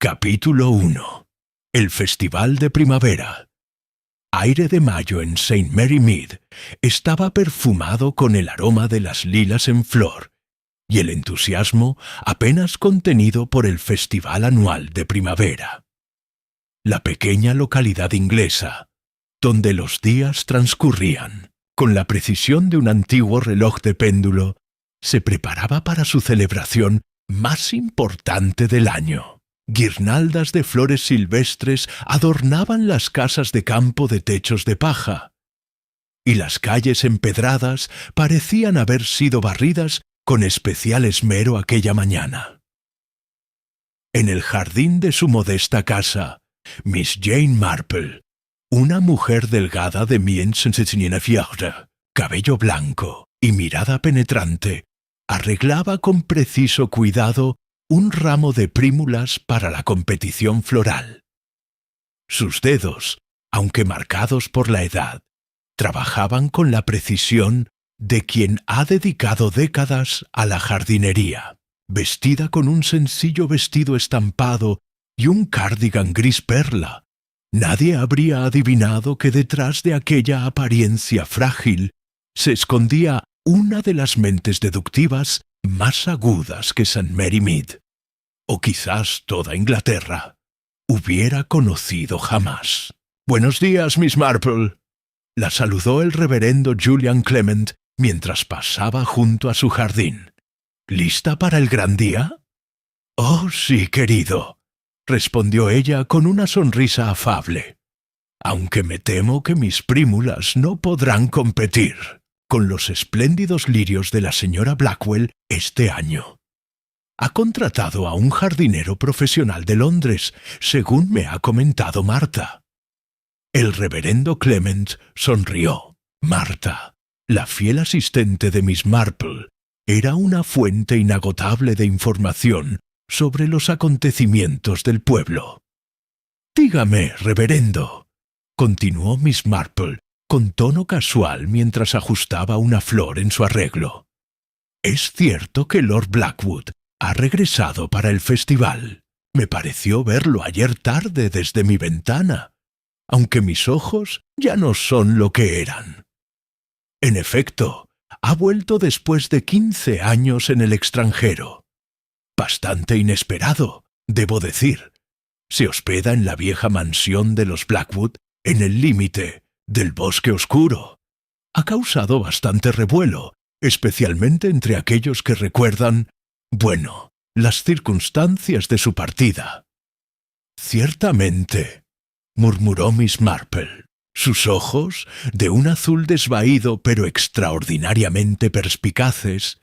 Capítulo 1. El Festival de Primavera. Aire de mayo en St. Mary Mead estaba perfumado con el aroma de las lilas en flor y el entusiasmo apenas contenido por el festival anual de primavera. La pequeña localidad inglesa, donde los días transcurrían con la precisión de un antiguo reloj de péndulo, se preparaba para su celebración más importante del año. Guirnaldas de flores silvestres adornaban las casas de campo de techos de paja, y las calles empedradas parecían haber sido barridas con especial esmero aquella mañana. En el jardín de su modesta casa, Miss Jane Marple, una mujer delgada de miens cabello blanco y mirada penetrante, arreglaba con preciso cuidado un ramo de prímulas para la competición floral. Sus dedos, aunque marcados por la edad, trabajaban con la precisión de quien ha dedicado décadas a la jardinería. Vestida con un sencillo vestido estampado y un cardigan gris perla, nadie habría adivinado que detrás de aquella apariencia frágil se escondía una de las mentes deductivas más agudas que St. Mary Mead, o quizás toda Inglaterra, hubiera conocido jamás. «Buenos días, Miss Marple», la saludó el reverendo Julian Clement mientras pasaba junto a su jardín. «¿Lista para el gran día?» «Oh, sí, querido», respondió ella con una sonrisa afable, «aunque me temo que mis prímulas no podrán competir con los espléndidos lirios de la señora Blackwell este año. Ha contratado a un jardinero profesional de Londres, según me ha comentado Marta». El reverendo Clement sonrió. Marta, la fiel asistente de Miss Marple, era una fuente inagotable de información sobre los acontecimientos del pueblo. «Dígame, reverendo», continuó Miss Marple, con tono casual mientras ajustaba una flor en su arreglo, «¿es cierto que Lord Blackwood ha regresado para el festival? Me pareció verlo ayer tarde desde mi ventana, aunque mis ojos ya no son lo que eran». «En efecto, ha vuelto después de 15 años en el extranjero. Bastante inesperado, debo decir. Se hospeda en la vieja mansión de los Blackwood, en el límite del Bosque Oscuro. Ha causado bastante revuelo, especialmente entre aquellos que recuerdan, bueno, las circunstancias de su partida». «Ciertamente», murmuró Miss Marple. Sus ojos, de un azul desvaído pero extraordinariamente perspicaces,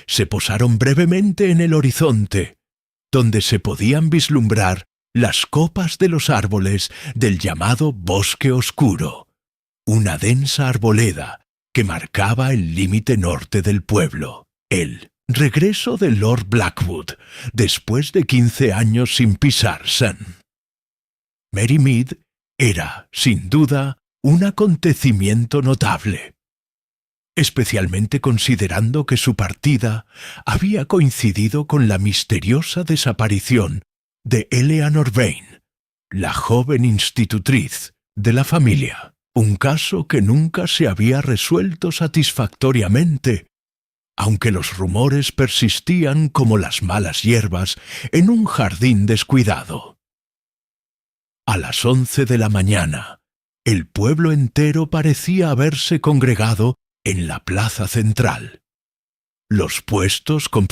se posaron brevemente en el horizonte, donde se podían vislumbrar las copas de los árboles del llamado Bosque Oscuro, una densa arboleda que marcaba el límite norte del pueblo. El regreso de Lord Blackwood, después de 15 años sin pisar St. Mary Mead, era, sin duda, un acontecimiento notable, especialmente considerando que su partida había coincidido con la misteriosa desaparición de Eleanor Vane, la joven institutriz de la familia, un caso que nunca se había resuelto satisfactoriamente, aunque los rumores persistían como las malas hierbas en un jardín descuidado. A las 11 de la mañana, el pueblo entero parecía haberse congregado en la plaza central. Los puestos con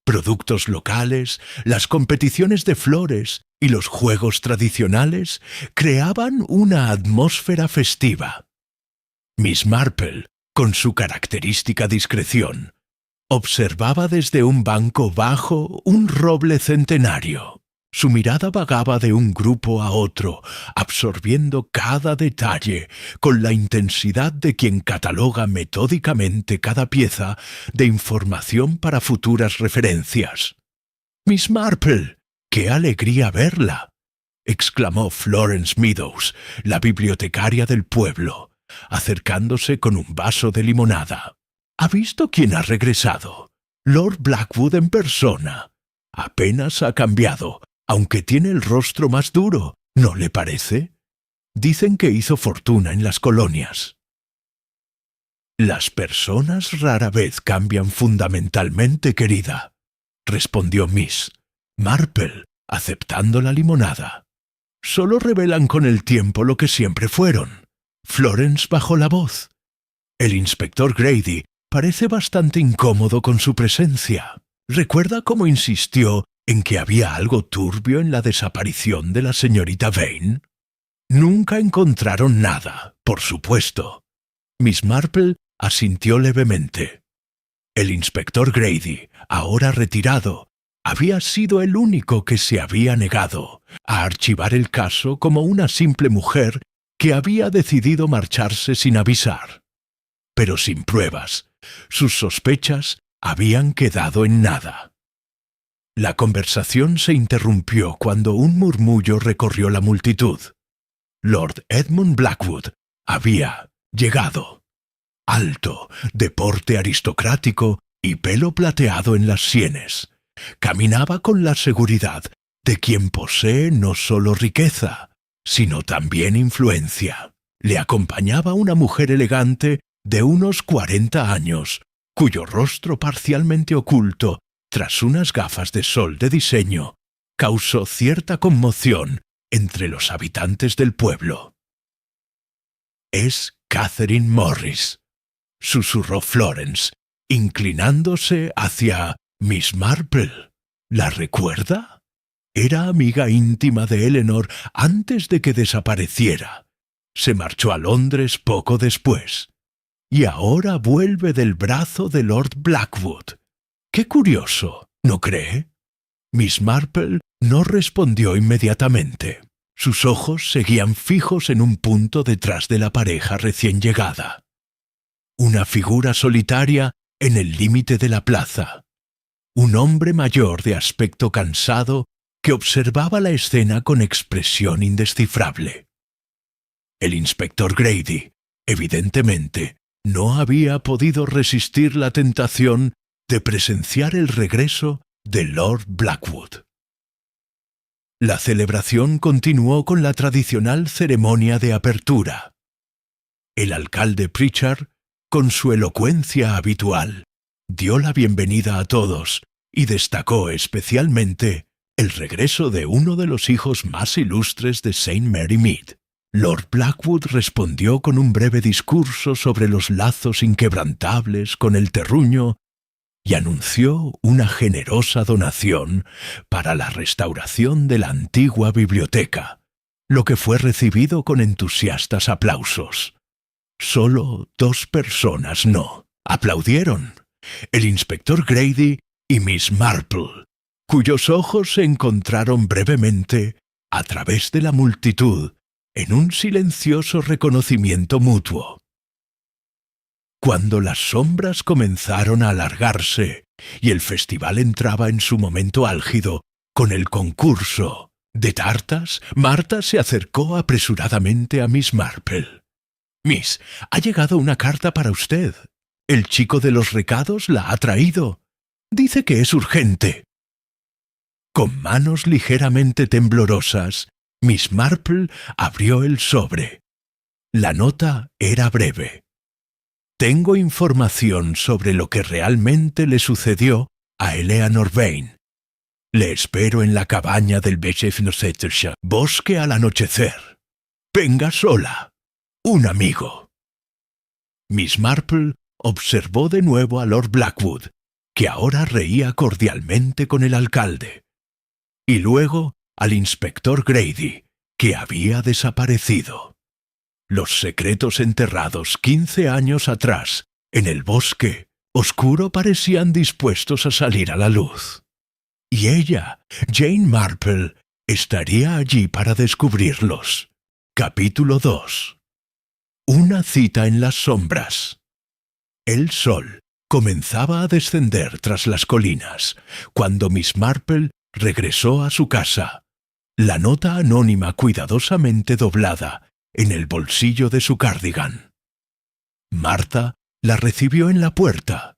productos locales, las competiciones de flores y los juegos tradicionales creaban una atmósfera festiva. Miss Marple, con su característica discreción, observaba desde un banco bajo un roble centenario. Su mirada vagaba de un grupo a otro, absorbiendo cada detalle con la intensidad de quien cataloga metódicamente cada pieza de información para futuras referencias. «Miss Marple, qué alegría verla», exclamó Florence Meadows, la bibliotecaria del pueblo, acercándose con un vaso de limonada. «¿Ha visto quién ha regresado? Lord Blackwood en persona. Apenas ha cambiado, aunque tiene el rostro más duro, ¿no le parece? Dicen que hizo fortuna en las colonias. Las personas rara vez cambian fundamentalmente, querida, respondió Miss Marple, aceptando la limonada. Solo revelan con el tiempo lo que siempre fueron. Florence bajó la voz. El inspector Grady parece bastante incómodo con su presencia. ¿Recuerda cómo insistió en que había algo turbio en la desaparición de la señorita Vane? Nunca encontraron nada, por supuesto. Miss Marple asintió levemente. El inspector Grady, ahora retirado, había sido el único que se había negado a archivar el caso como una simple mujer que había decidido marcharse sin avisar. Pero sin pruebas, sus sospechas habían quedado en nada. La conversación se interrumpió cuando un murmullo recorrió la multitud. Lord Edmund Blackwood había llegado. Alto, de porte aristocrático y pelo plateado en las sienes. Caminaba con la seguridad de quien posee no solo riqueza, sino también influencia. Le acompañaba una mujer elegante de unos 40 años, cuyo rostro parcialmente oculto tras unas gafas de sol de diseño causó cierta conmoción entre los habitantes del pueblo. «Es Catherine Morris», susurró Florence, inclinándose hacia Miss Marple. ¿La recuerda? Era amiga íntima de Eleanor antes de que desapareciera. Se marchó a Londres poco después. Y ahora vuelve del brazo de Lord Blackwood. ¡Qué curioso! ¿No cree? Miss Marple no respondió inmediatamente. Sus ojos seguían fijos en un punto detrás de la pareja recién llegada. Una figura solitaria en el límite de la plaza. Un hombre mayor de aspecto cansado que observaba la escena con expresión indescifrable. El inspector Grady, evidentemente, no había podido resistir la tentación de presenciar el regreso de Lord Blackwood. La celebración continuó con la tradicional ceremonia de apertura. El alcalde Pritchard, con su elocuencia habitual, dio la bienvenida a todos y destacó especialmente el regreso de uno de los hijos más ilustres de St. Mary Mead. Lord Blackwood respondió con un breve discurso sobre los lazos inquebrantables con el terruño y anunció una generosa donación para la restauración de la antigua biblioteca, lo que fue recibido con entusiastas aplausos. Solo 2 personas no aplaudieron: el inspector Grady y Miss Marple, cuyos ojos se encontraron brevemente a través de la multitud en un silencioso reconocimiento mutuo. Cuando las sombras comenzaron a alargarse y el festival entraba en su momento álgido con el concurso de tartas, Marta se acercó apresuradamente a Miss Marple. «Miss, ha llegado una carta para usted. El chico de los recados la ha traído. Dice que es urgente». Con manos ligeramente temblorosas, Miss Marple abrió el sobre. La nota era breve. «Tengo información sobre lo que realmente le sucedió a Eleanor Vane. Le espero en la cabaña del Bishopsgate Bosque al anochecer. Venga sola. Un amigo». Miss Marple observó de nuevo a Lord Blackwood, que ahora reía cordialmente con el alcalde, y luego al inspector Grady, que había desaparecido. Los secretos enterrados 15 años atrás, en el bosque oscuro, parecían dispuestos a salir a la luz. Y ella, Jane Marple, estaría allí para descubrirlos. Capítulo 2. Una cita en las sombras. El sol comenzaba a descender tras las colinas, cuando Miss Marple regresó a su casa, la nota anónima cuidadosamente doblada en el bolsillo de su cardigan. Marta la recibió en la puerta,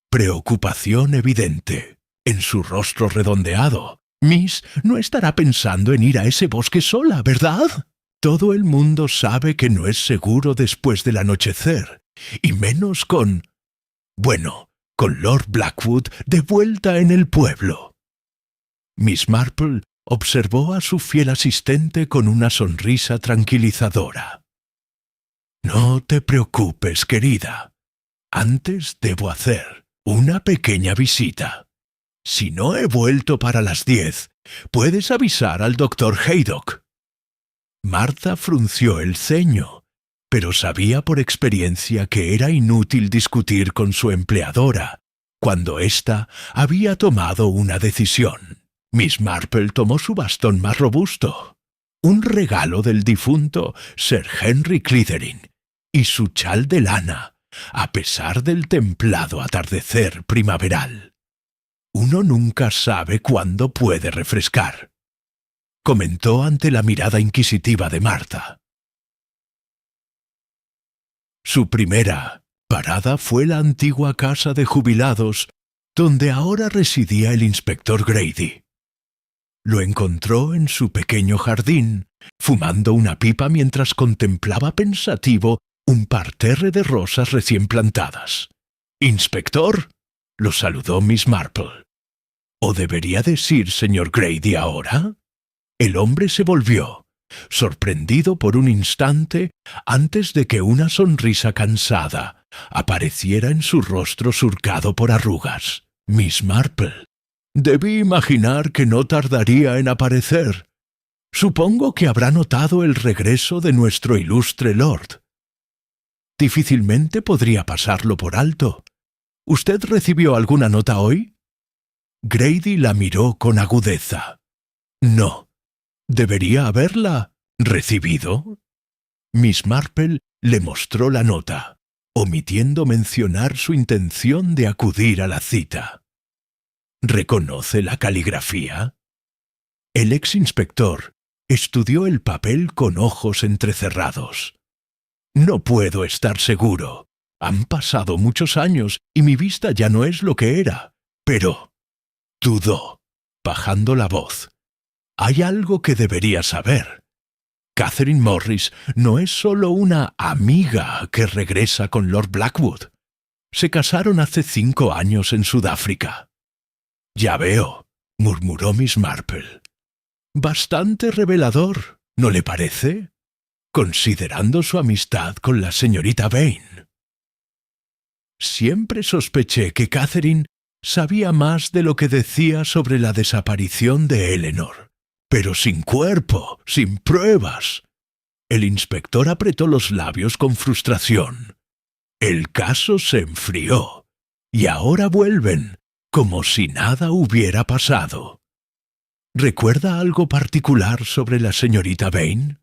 preocupación evidente en su rostro redondeado, Miss no estará pensando en ir a ese bosque sola, ¿verdad? Todo el mundo sabe que no es seguro después del anochecer, y menos con... bueno, con Lord Blackwood de vuelta en el pueblo. Miss Marple observó a su fiel asistente con una sonrisa tranquilizadora. «No te preocupes, querida. Antes debo hacer una pequeña visita. Si no he vuelto para las 10, puedes avisar al doctor Haydock». Martha frunció el ceño, pero sabía por experiencia que era inútil discutir con su empleadora cuando ésta había tomado una decisión. Miss Marple tomó su bastón más robusto, un regalo del difunto Sir Henry Clithering, y su chal de lana, a pesar del templado atardecer primaveral. «Uno nunca sabe cuándo puede refrescar», comentó ante la mirada inquisitiva de Martha. Su primera parada fue la antigua casa de jubilados donde ahora residía el inspector Grady. Lo encontró en su pequeño jardín, fumando una pipa mientras contemplaba pensativo un parterre de rosas recién plantadas. «¿Inspector?», lo saludó Miss Marple. «¿O debería decir señor Grady ahora?». El hombre se volvió, sorprendido por un instante antes de que una sonrisa cansada apareciera en su rostro surcado por arrugas. «Miss Marple, debí imaginar que no tardaría en aparecer. Supongo que habrá notado el regreso de nuestro ilustre lord. Difícilmente podría pasarlo por alto. ¿Usted recibió alguna nota hoy?». Grady la miró con agudeza. «No. ¿Debería haberla recibido?». Miss Marple le mostró la nota, omitiendo mencionar su intención de acudir a la cita. «¿Reconoce la caligrafía?». El ex inspector estudió el papel con ojos entrecerrados. «No puedo estar seguro. Han pasado muchos años y mi vista ya no es lo que era. Pero...». Dudó, bajando la voz. «Hay algo que debería saber. Catherine Morris no es solo una amiga que regresa con Lord Blackwood. Se casaron hace 5 años en Sudáfrica». «Ya veo», murmuró Miss Marple. «Bastante revelador, ¿no le parece? Considerando su amistad con la señorita Vane». Siempre sospeché que Catherine sabía más de lo que decía sobre la desaparición de Eleanor. Pero sin cuerpo, sin pruebas. El inspector apretó los labios con frustración. El caso se enfrió, y ahora vuelven, como si nada hubiera pasado. ¿Recuerda algo particular sobre la señorita Vane?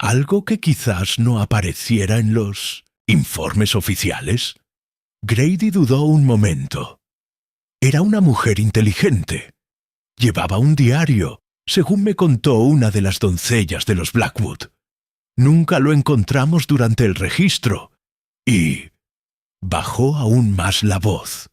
¿Algo que quizás no apareciera en los informes oficiales? Grady dudó un momento. Era una mujer inteligente. Llevaba un diario, según me contó una de las doncellas de los Blackwood. Nunca lo encontramos durante el registro. Y... bajó aún más la voz.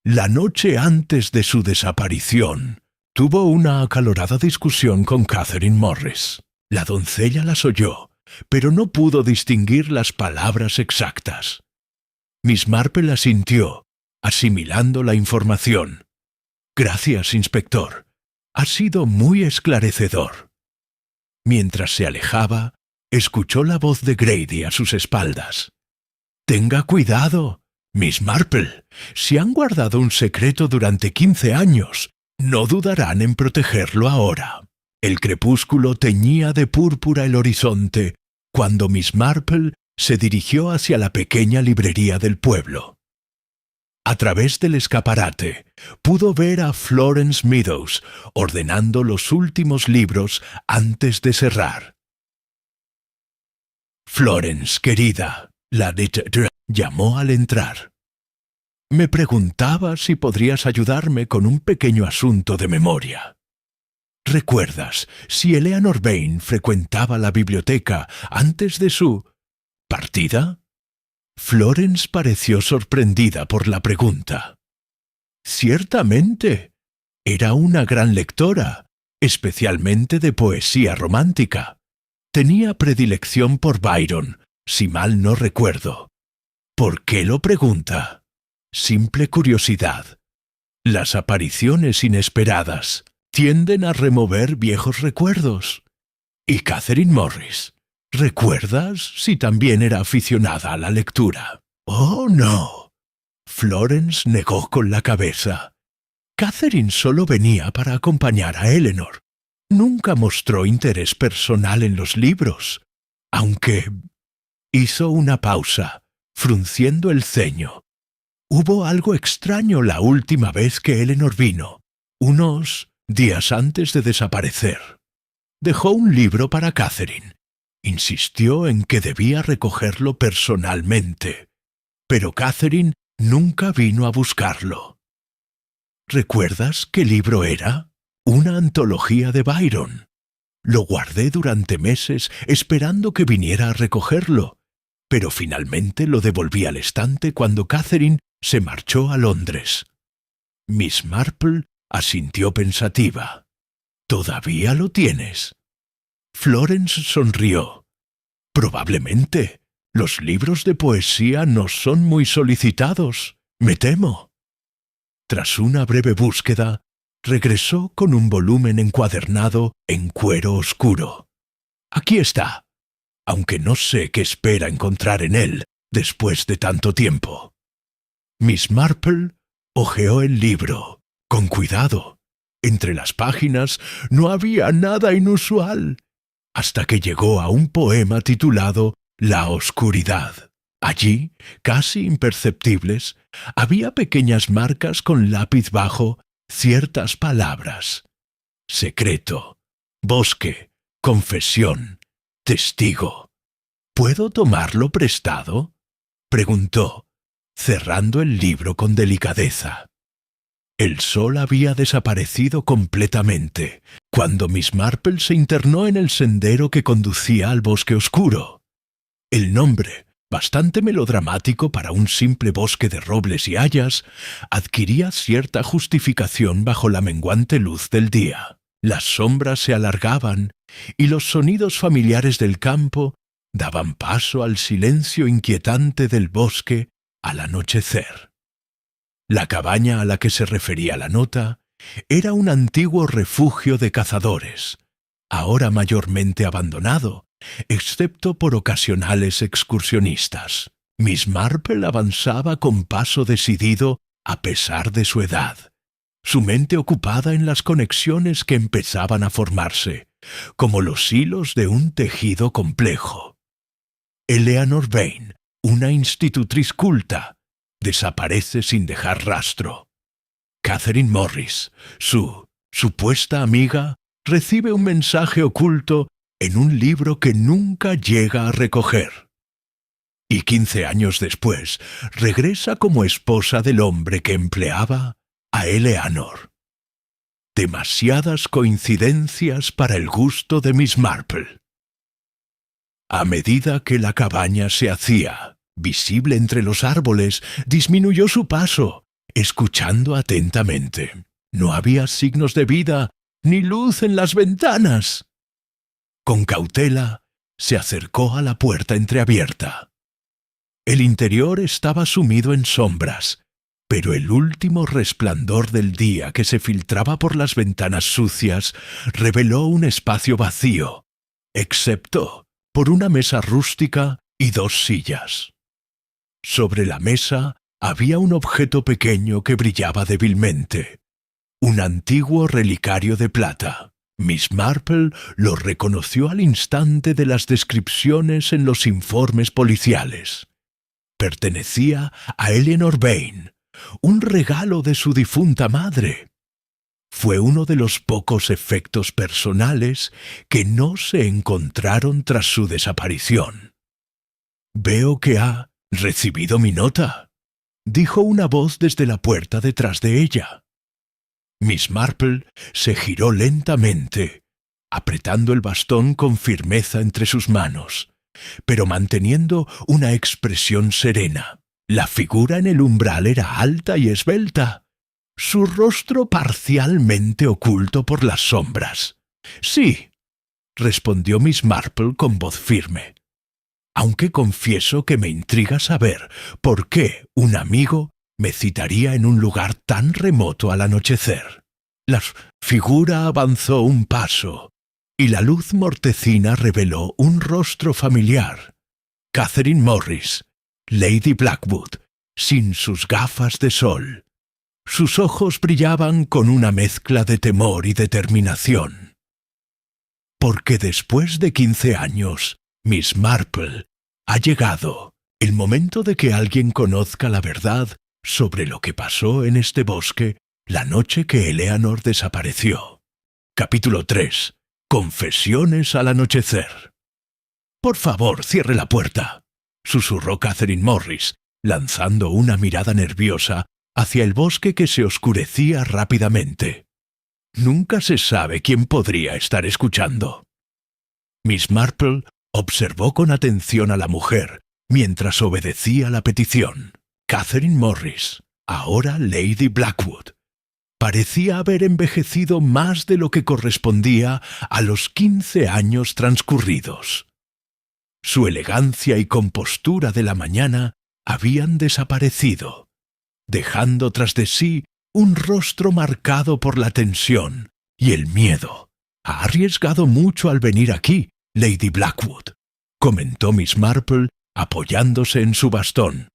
La noche antes de su desaparición, tuvo una acalorada discusión con Catherine Morris. La doncella las oyó, pero no pudo distinguir las palabras exactas. Miss Marple asintió, asimilando la información. «Gracias, inspector. Ha sido muy esclarecedor». Mientras se alejaba, escuchó la voz de Grady a sus espaldas. «Tenga cuidado, Miss Marple. Si han guardado un secreto durante 15 años, no dudarán en protegerlo ahora». El crepúsculo teñía de púrpura el horizonte cuando Miss Marple se dirigió hacia la pequeña librería del pueblo. A través del escaparate, pudo ver a Florence Meadows ordenando los últimos libros antes de cerrar. «Florence, querida», la detective llamó al entrar. «Me preguntaba si podrías ayudarme con un pequeño asunto de memoria. ¿Recuerdas si Eleanor Vane frecuentaba la biblioteca antes de su partida?» Florence pareció sorprendida por la pregunta. «Ciertamente. Era una gran lectora, especialmente de poesía romántica. Tenía predilección por Byron, si mal no recuerdo. ¿Por qué lo pregunta? Simple curiosidad. Las apariciones inesperadas tienden a remover viejos recuerdos. ¿Y Catherine Morris? ¿Recuerdas si también era aficionada a la lectura? ¡Oh, no! Florence negó con la cabeza. Catherine solo venía para acompañar a Eleanor. Nunca mostró interés personal en los libros, aunque... Hizo una pausa, frunciendo el ceño. Hubo algo extraño la última vez que Eleanor vino, unos días antes de desaparecer. Dejó un libro para Catherine. Insistió en que debía recogerlo personalmente, pero Catherine nunca vino a buscarlo. ¿Recuerdas qué libro era? Una antología de Byron. Lo guardé durante meses esperando que viniera a recogerlo, pero finalmente lo devolví al estante cuando Catherine se marchó a Londres. Miss Marple asintió pensativa. ¿Todavía lo tienes? Florence sonrió. Probablemente. Los libros de poesía no son muy solicitados, me temo. Tras una breve búsqueda, regresó con un volumen encuadernado en cuero oscuro. Aquí está, aunque no sé qué espera encontrar en él después de tanto tiempo. Miss Marple hojeó el libro, con cuidado. Entre las páginas no había nada inusual, hasta que llegó a un poema titulado La oscuridad. Allí, casi imperceptibles, había pequeñas marcas con lápiz bajo ciertas palabras. Secreto, bosque, confesión, testigo. ¿Puedo tomarlo prestado?, preguntó, cerrando el libro con delicadeza. El sol había desaparecido completamente cuando Miss Marple se internó en el sendero que conducía al bosque oscuro. El nombre, bastante melodramático para un simple bosque de robles y hayas, adquiría cierta justificación bajo la menguante luz del día. Las sombras se alargaban y los sonidos familiares del campo daban paso al silencio inquietante del bosque al anochecer. La cabaña a la que se refería la nota era un antiguo refugio de cazadores, ahora mayormente abandonado, excepto por ocasionales excursionistas. Miss Marple avanzaba con paso decidido a pesar de su edad, su mente ocupada en las conexiones que empezaban a formarse, como los hilos de un tejido complejo. Eleanor Vane, una institutriz culta, desaparece sin dejar rastro. Catherine Morris, su supuesta amiga, recibe un mensaje oculto en un libro que nunca llega a recoger. Y 15 años después, regresa como esposa del hombre que empleaba a Eleanor. Demasiadas coincidencias para el gusto de Miss Marple. A medida que la cabaña se hacía visible entre los árboles, disminuyó su paso, escuchando atentamente. No había signos de vida ni luz en las ventanas. Con cautela, se acercó a la puerta entreabierta. El interior estaba sumido en sombras, pero el último resplandor del día que se filtraba por las ventanas sucias reveló un espacio vacío, excepto por una mesa rústica y 2 sillas. Sobre la mesa había un objeto pequeño que brillaba débilmente, un antiguo relicario de plata. Miss Marple lo reconoció al instante de las descripciones en los informes policiales. Pertenecía a Eleanor Vane, un regalo de su difunta madre. Fue uno de los pocos efectos personales que no se encontraron tras su desaparición. «Veo que ha recibido mi nota», dijo una voz desde la puerta detrás de ella. Miss Marple se giró lentamente, apretando el bastón con firmeza entre sus manos, pero manteniendo una expresión serena. La figura en el umbral era alta y esbelta, su rostro parcialmente oculto por las sombras. «Sí», respondió Miss Marple con voz firme, «aunque confieso que me intriga saber por qué un amigo me citaría en un lugar tan remoto al anochecer». La figura avanzó un paso, y la luz mortecina reveló un rostro familiar. Catherine Morris, Lady Blackwood, sin sus gafas de sol. Sus ojos brillaban con una mezcla de temor y determinación. Porque después de 15 años, Miss Marple, ha llegado el momento de que alguien conozca la verdad sobre lo que pasó en este bosque la noche que Eleanor desapareció. Capítulo 3. Confesiones al anochecer. «Por favor, cierre la puerta», susurró Catherine Morris, lanzando una mirada nerviosa hacia el bosque que se oscurecía rápidamente. Nunca se sabe quién podría estar escuchando. Miss Marple observó con atención a la mujer mientras obedecía la petición. Catherine Morris, ahora Lady Blackwood, parecía haber envejecido más de lo que correspondía a los 15 años transcurridos. Su elegancia y compostura de la mañana habían desaparecido, dejando tras de sí un rostro marcado por la tensión y el miedo. «Ha arriesgado mucho al venir aquí, Lady Blackwood», comentó Miss Marple apoyándose en su bastón.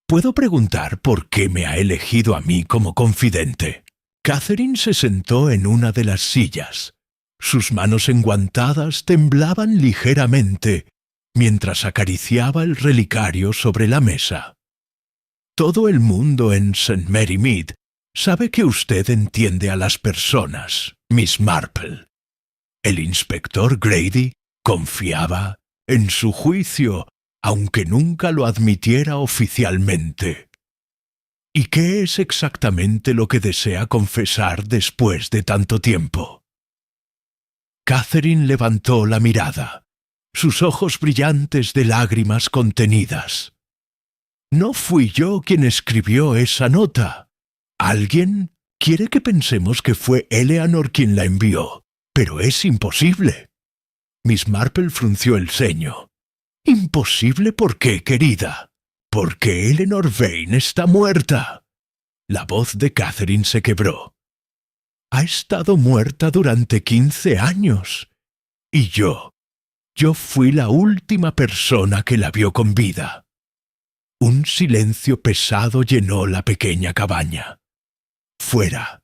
«¿Puedo preguntar por qué me ha elegido a mí como confidente?» Catherine se sentó en una de las sillas. Sus manos enguantadas temblaban ligeramente mientras acariciaba el relicario sobre la mesa. «Todo el mundo en St. Mary Mead sabe que usted entiende a las personas, Miss Marple. El inspector Grady confiaba en su juicio, aunque nunca lo admitiera oficialmente. ¿Y qué es exactamente lo que desea confesar después de tanto tiempo?» Catherine levantó la mirada, sus ojos brillantes de lágrimas contenidas. «No fui yo quien escribió esa nota. Alguien quiere que pensemos que fue Eleanor quien la envió, pero es imposible». Miss Marple frunció el ceño. «¿Imposible por qué, querida? Porque Eleanor Vane está muerta». La voz de Catherine se quebró. «Ha estado muerta durante 15 años. Y yo fui la última persona que la vio con vida». Un silencio pesado llenó la pequeña cabaña. Fuera,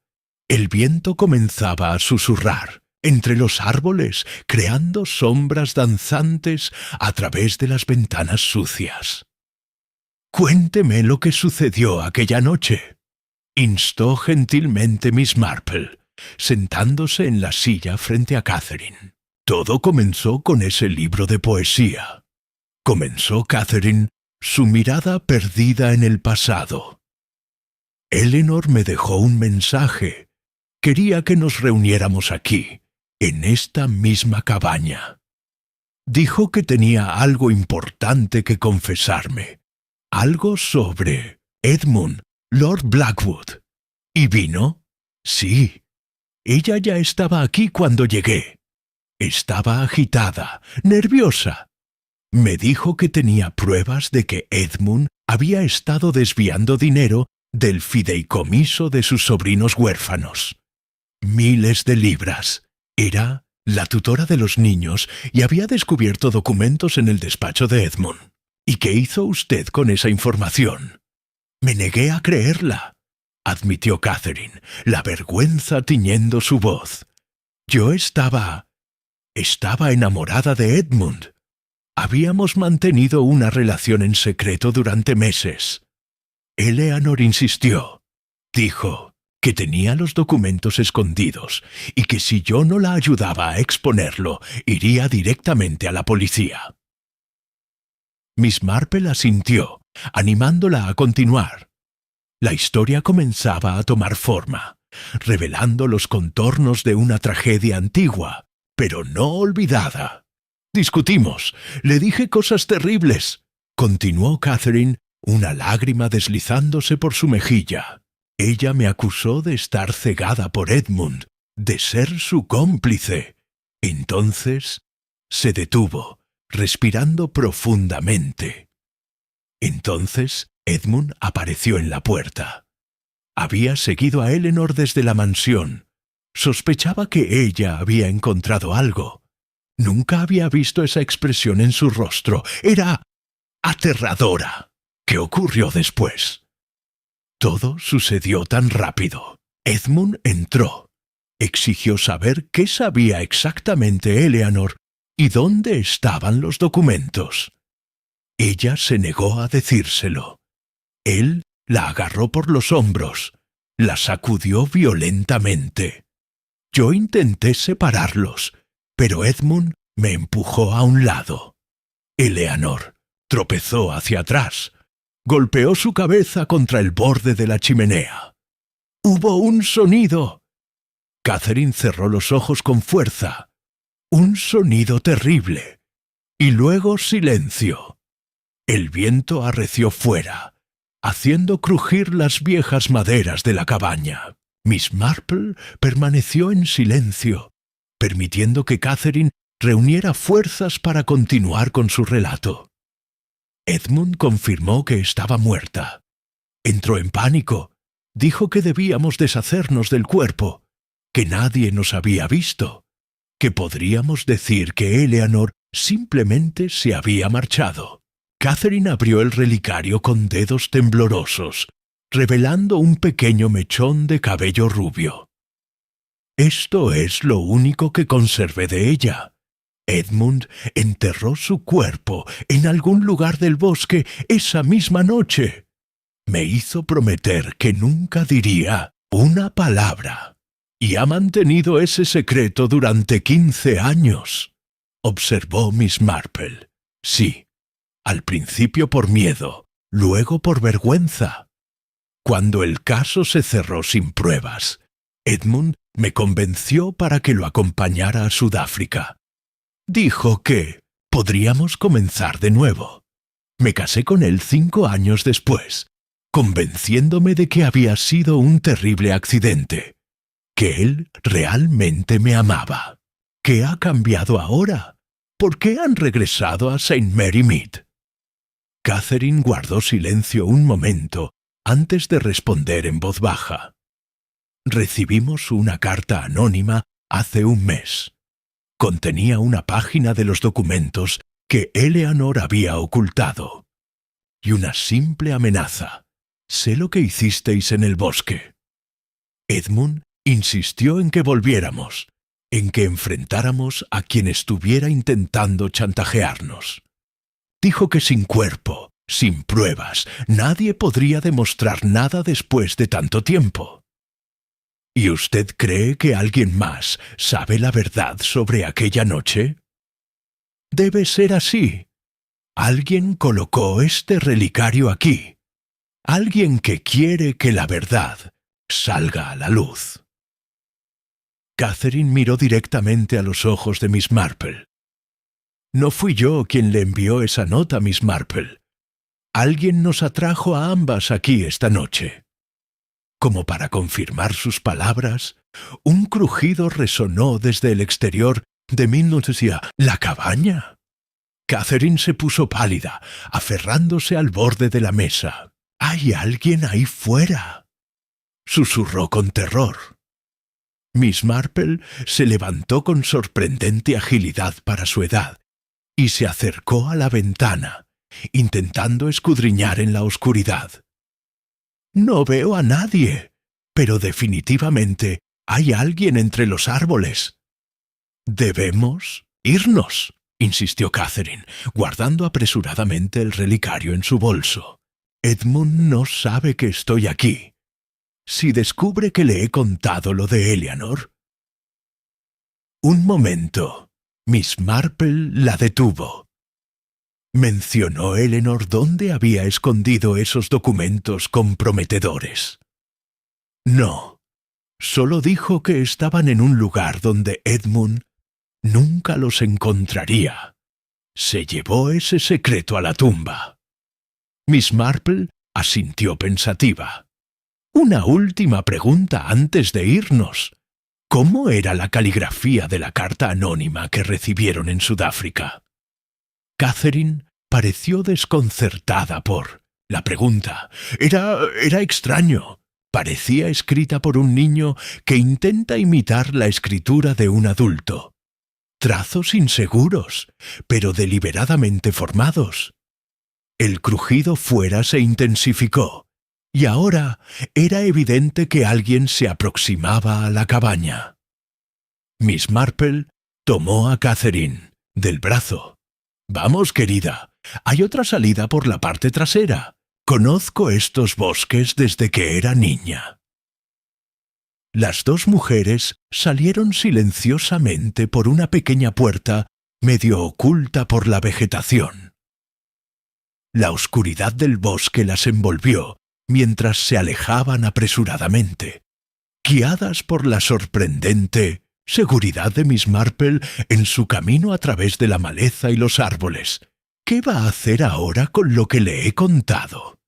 el viento comenzaba a susurrar entre los árboles, creando sombras danzantes a través de las ventanas sucias. «Cuénteme lo que sucedió aquella noche», instó gentilmente Miss Marple, sentándose en la silla frente a Catherine. «Todo comenzó con ese libro de poesía», comenzó Catherine, su mirada perdida en el pasado. «Eleanor me dejó un mensaje. Quería que nos reuniéramos aquí, en esta misma cabaña. Dijo que tenía algo importante que confesarme, algo sobre Edmund, Lord Blackwood. ¿Y vino? Sí. Ella ya estaba aquí cuando llegué. Estaba agitada, nerviosa. Me dijo que tenía pruebas de que Edmund había estado desviando dinero del fideicomiso de sus sobrinos huérfanos. Miles de libras. Era la tutora de los niños y había descubierto documentos en el despacho de Edmund. ¿Y qué hizo usted con esa información? Me negué a creerla, admitió Catherine, la vergüenza tiñendo su voz. Yo estaba enamorada de Edmund. Habíamos mantenido una relación en secreto durante meses. Eleanor insistió. Dijo que tenía los documentos escondidos y que si yo no la ayudaba a exponerlo, iría directamente a la policía. Miss Marple asintió, animándola a continuar. La historia comenzaba a tomar forma, revelando los contornos de una tragedia antigua, pero no olvidada. «Discutimos, le dije cosas terribles», continuó Catherine, una lágrima deslizándose por su mejilla. Ella me acusó de estar cegada por Edmund, de ser su cómplice. Entonces se detuvo, respirando profundamente. Entonces Edmund apareció en la puerta. Había seguido a Eleanor desde la mansión. Sospechaba que ella había encontrado algo. Nunca había visto esa expresión en su rostro. Era aterradora. ¿Qué ocurrió después? Todo sucedió tan rápido. Edmund entró. Exigió saber qué sabía exactamente Eleanor y dónde estaban los documentos. Ella se negó a decírselo. Él la agarró por los hombros, la sacudió violentamente. Yo intenté separarlos, pero Edmund me empujó a un lado. Eleanor tropezó hacia atrás. Golpeó su cabeza contra el borde de la chimenea. ¡Hubo un sonido! Catherine cerró los ojos con fuerza. Un sonido terrible. Y luego silencio. El viento arreció fuera, haciendo crujir las viejas maderas de la cabaña. Miss Marple permaneció en silencio, permitiendo que Catherine reuniera fuerzas para continuar con su relato. Edmund confirmó que estaba muerta. Entró en pánico. Dijo que debíamos deshacernos del cuerpo, que nadie nos había visto, que podríamos decir que Eleanor simplemente se había marchado. Catherine abrió el relicario con dedos temblorosos, revelando un pequeño mechón de cabello rubio. Esto es lo único que conservé de ella. Edmund enterró su cuerpo en algún lugar del bosque esa misma noche. Me hizo prometer que nunca diría una palabra. Y ha mantenido ese secreto durante 15 años, observó Miss Marple. Sí, al principio por miedo, luego por vergüenza. Cuando el caso se cerró sin pruebas, Edmund me convenció para que lo acompañara a Sudáfrica. Dijo que podríamos comenzar de nuevo. Me casé con él 5 años después, convenciéndome de que había sido un terrible accidente, que él realmente me amaba. ¿Qué ha cambiado ahora? ¿Por qué han regresado a St. Mary Mead? Catherine guardó silencio un momento antes de responder en voz baja. Recibimos una carta anónima hace un mes. Contenía una página de los documentos que Eleanor había ocultado. Y una simple amenaza. Sé lo que hicisteis en el bosque. Edmund insistió en que volviéramos, en que enfrentáramos a quien estuviera intentando chantajearnos. Dijo que sin cuerpo, sin pruebas, nadie podría demostrar nada después de tanto tiempo. ¿Y usted cree que alguien más sabe la verdad sobre aquella noche? Debe ser así. Alguien colocó este relicario aquí. Alguien que quiere que la verdad salga a la luz. Catherine miró directamente a los ojos de Miss Marple. No fui yo quien le envió esa nota, Miss Marple. Alguien nos atrajo a ambas aquí esta noche. Como para confirmar sus palabras, un crujido resonó desde el exterior de la cabaña. Catherine se puso pálida, aferrándose al borde de la mesa. «¡Hay alguien ahí fuera!», susurró con terror. Miss Marple se levantó con sorprendente agilidad para su edad y se acercó a la ventana, intentando escudriñar en la oscuridad. «No veo a nadie, pero definitivamente hay alguien entre los árboles». «Debemos irnos», insistió Catherine, guardando apresuradamente el relicario en su bolso. «Edmund no sabe que estoy aquí. Si descubre que le he contado lo de Eleanor». Un momento. Miss Marple la detuvo. ¿Mencionó Eleanor dónde había escondido esos documentos comprometedores? No. Solo dijo que estaban en un lugar donde Edmund nunca los encontraría. Se llevó ese secreto a la tumba. Miss Marple asintió pensativa. Una última pregunta antes de irnos. ¿Cómo era la caligrafía de la carta anónima que recibieron en Sudáfrica? Catherine pareció desconcertada por la pregunta. Era extraño. Parecía escrita por un niño que intenta imitar la escritura de un adulto. Trazos inseguros, pero deliberadamente formados. El crujido fuera se intensificó, y ahora era evidente que alguien se aproximaba a la cabaña. Miss Marple tomó a Catherine del brazo. «Vamos, querida, hay otra salida por la parte trasera. Conozco estos bosques desde que era niña». Las dos mujeres salieron silenciosamente por una pequeña puerta medio oculta por la vegetación. La oscuridad del bosque las envolvió mientras se alejaban apresuradamente, guiadas por la sorprendente seguridad de Miss Marple en su camino a través de la maleza y los árboles. «¿Qué va a hacer ahora con lo que le he contado?»,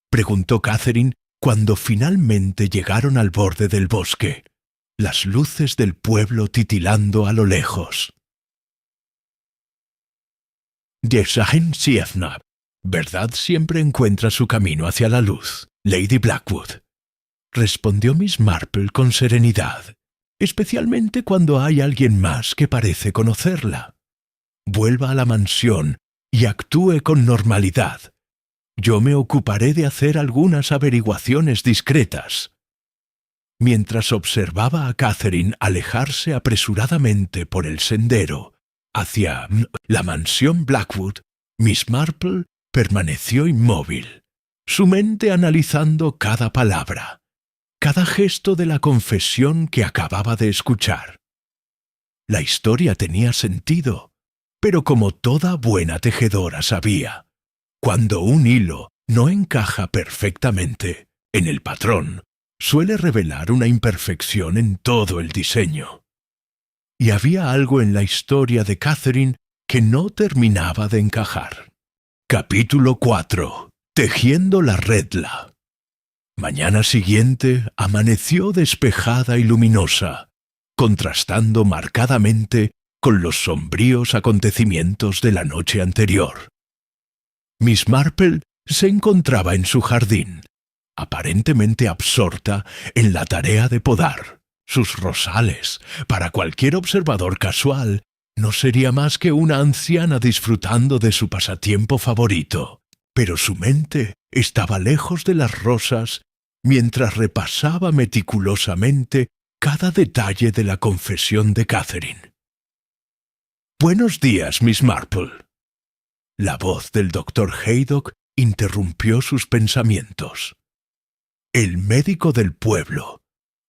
preguntó Catherine cuando finalmente llegaron al borde del bosque, las luces del pueblo titilando a lo lejos. «Die Siefna, verdad siempre encuentra su camino hacia la luz, Lady Blackwood», respondió Miss Marple con serenidad, especialmente cuando hay alguien más que parece conocerla. «Vuelva a la mansión y actúe con normalidad. Yo me ocuparé de hacer algunas averiguaciones discretas». Mientras observaba a Catherine alejarse apresuradamente por el sendero hacia la mansión Blackwood, Miss Marple permaneció inmóvil, su mente analizando cada palabra, cada gesto de la confesión que acababa de escuchar. La historia tenía sentido, pero como toda buena tejedora sabía, cuando un hilo no encaja perfectamente en el patrón, suele revelar una imperfección en todo el diseño. Y había algo en la historia de Catherine que no terminaba de encajar. Capítulo 4. Tejiendo la redla. Mañana siguiente amaneció despejada y luminosa, contrastando marcadamente con los sombríos acontecimientos de la noche anterior. Miss Marple se encontraba en su jardín, aparentemente absorta en la tarea de podar. Sus rosales, para cualquier observador casual, no sería más que una anciana disfrutando de su pasatiempo favorito, pero su mente estaba lejos de las rosas mientras repasaba meticulosamente cada detalle de la confesión de Catherine. «Buenos días, Miss Marple». La voz del doctor Haydock interrumpió sus pensamientos. El médico del pueblo,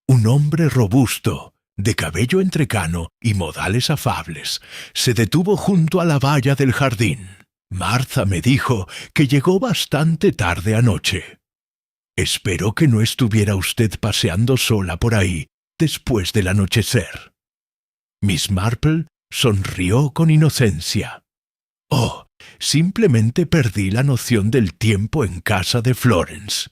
un hombre robusto, de cabello entrecano y modales afables, se detuvo junto a la valla del jardín. «Martha me dijo que llegó bastante tarde anoche. Espero que no estuviera usted paseando sola por ahí después del anochecer». Miss Marple sonrió con inocencia. «Oh, simplemente perdí la noción del tiempo en casa de Florence.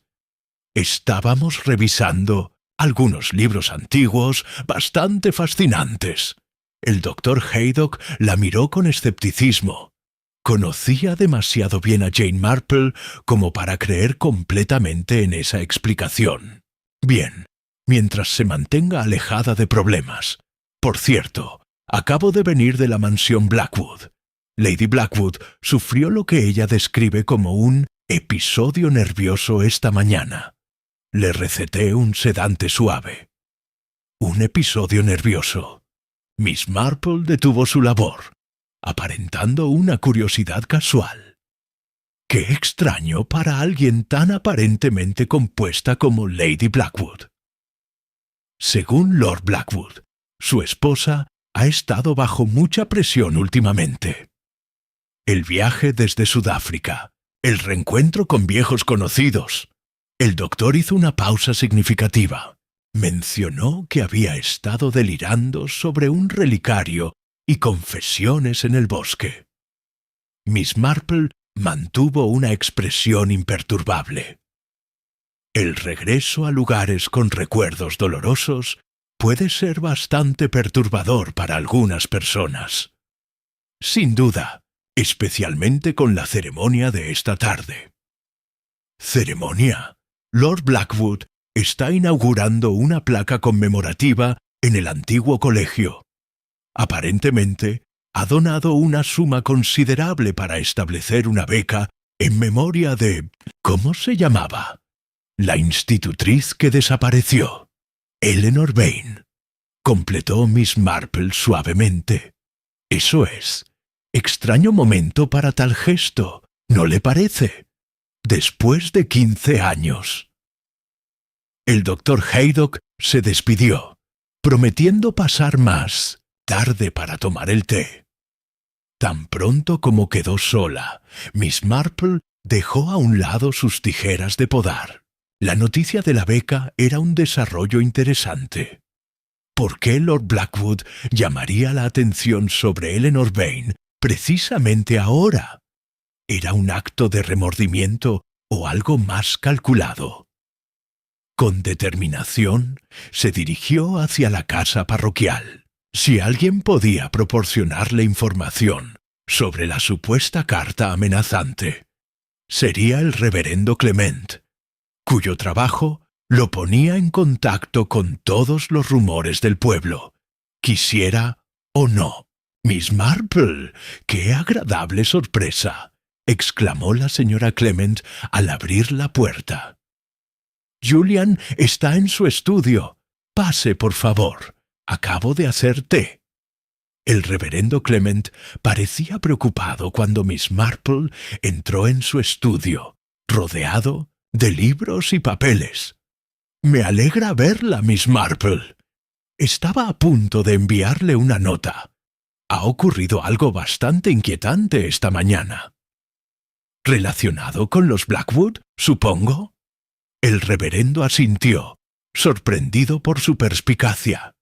Estábamos revisando algunos libros antiguos bastante fascinantes». El doctor Haydock la miró con escepticismo. Conocía demasiado bien a Jane Marple como para creer completamente en esa explicación. «Bien, mientras se mantenga alejada de problemas. Por cierto, acabo de venir de la mansión Blackwood. Lady Blackwood sufrió lo que ella describe como un episodio nervioso esta mañana. Le receté un sedante suave». «Un episodio nervioso». Miss Marple detuvo su labor, aparentando una curiosidad casual. «Qué extraño para alguien tan aparentemente compuesta como Lady Blackwood». Según Lord Blackwood, su esposa ha estado bajo mucha presión últimamente. El viaje desde Sudáfrica, el reencuentro con viejos conocidos. El doctor hizo una pausa significativa. Mencionó que había estado delirando sobre un relicario y confesiones en el bosque. Miss Marple mantuvo una expresión imperturbable. El regreso a lugares con recuerdos dolorosos puede ser bastante perturbador para algunas personas. Sin duda, especialmente con la ceremonia de esta tarde. ¿Ceremonia? Lord Blackwood está inaugurando una placa conmemorativa en el antiguo colegio. Aparentemente, ha donado una suma considerable para establecer una beca en memoria de... ¿Cómo se llamaba? La institutriz que desapareció. Eleanor Vane. Completó Miss Marple suavemente. Eso es. Extraño momento para tal gesto, ¿no le parece? Después de 15 años. El doctor Haydock se despidió, prometiendo pasar más tarde para tomar el té. Tan pronto como quedó sola, Miss Marple dejó a un lado sus tijeras de podar. La noticia de la beca era un desarrollo interesante. ¿Por qué Lord Blackwood llamaría la atención sobre Eleanor Vane precisamente ahora? ¿Era un acto de remordimiento o algo más calculado? Con determinación, se dirigió hacia la casa parroquial. Si alguien podía proporcionarle información sobre la supuesta carta amenazante, sería el reverendo Clement, cuyo trabajo lo ponía en contacto con todos los rumores del pueblo, quisiera o no. «Miss Marple, qué agradable sorpresa», exclamó la señora Clement al abrir la puerta. «Julian está en su estudio. Pase, por favor. Acabo de hacer té». El reverendo Clement parecía preocupado cuando Miss Marple entró en su estudio, rodeado de libros y papeles. «Me alegra verla, Miss Marple. Estaba a punto de enviarle una nota. Ha ocurrido algo bastante inquietante esta mañana». «¿Relacionado con los Blackwood, supongo?» El reverendo asintió, sorprendido por su perspicacia.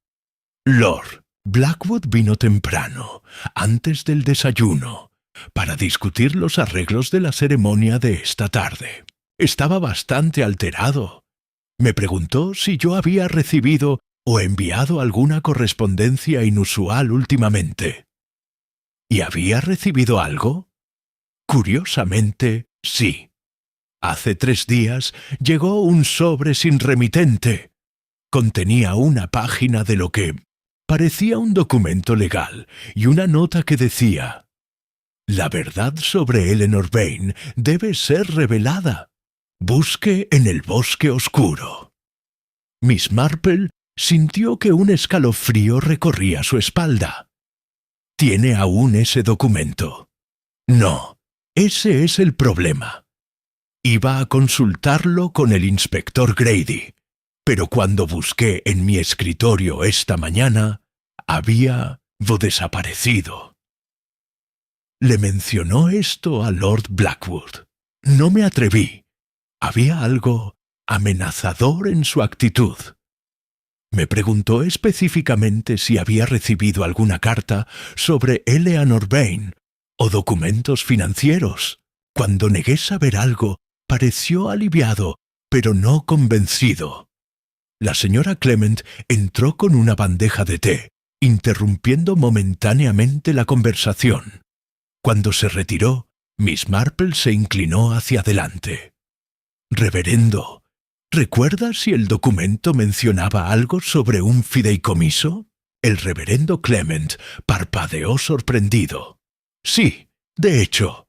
«Lord Blackwood vino temprano, antes del desayuno, para discutir los arreglos de la ceremonia de esta tarde. Estaba bastante alterado. Me preguntó si yo había recibido o enviado alguna correspondencia inusual últimamente. ¿Y había recibido algo? Curiosamente, sí. Hace 3 días llegó un sobre sin remitente. Contenía una página de lo que parecía un documento legal y una nota que decía: «La verdad sobre Eleanor Vane debe ser revelada. Busque en el bosque oscuro». Miss Marple sintió que un escalofrío recorría su espalda. «¿Tiene aún ese documento?» «No, ese es el problema. Iba a consultarlo con el inspector Grady, pero cuando busqué en mi escritorio esta mañana, había desaparecido». Le mencionó esto a Lord Blackwood. No me atreví. Había algo amenazador en su actitud. Me preguntó específicamente si había recibido alguna carta sobre Eleanor Vane o documentos financieros. Cuando negué saber algo, pareció aliviado, pero no convencido. La señora Clement entró con una bandeja de té, interrumpiendo momentáneamente la conversación. Cuando se retiró, Miss Marple se inclinó hacia adelante. «Reverendo, ¿recuerda si el documento mencionaba algo sobre un fideicomiso?» El reverendo Clement parpadeó sorprendido. «Sí, de hecho,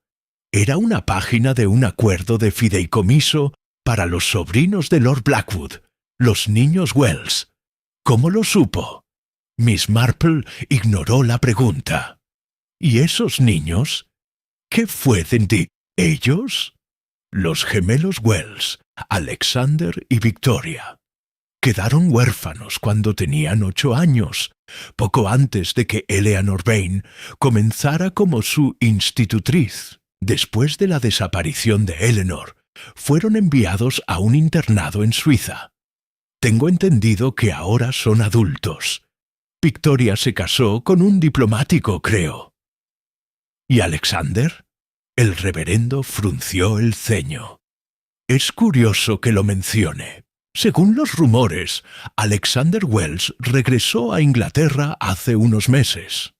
era una página de un acuerdo de fideicomiso para los sobrinos de Lord Blackwood, los niños Wells. ¿Cómo lo supo?» Miss Marple ignoró la pregunta. «¿Y esos niños? ¿Qué fue de ellos?» Los gemelos Wells, Alexander y Victoria, quedaron huérfanos cuando tenían 8 años, poco antes de que Eleanor Vane comenzara como su institutriz. Después de la desaparición de Eleanor, fueron enviados a un internado en Suiza. Tengo entendido que ahora son adultos. Victoria se casó con un diplomático, creo. ¿Y Alexander? El reverendo frunció el ceño. Es curioso que lo mencione. Según los rumores, Alexander Wells regresó a Inglaterra hace unos meses.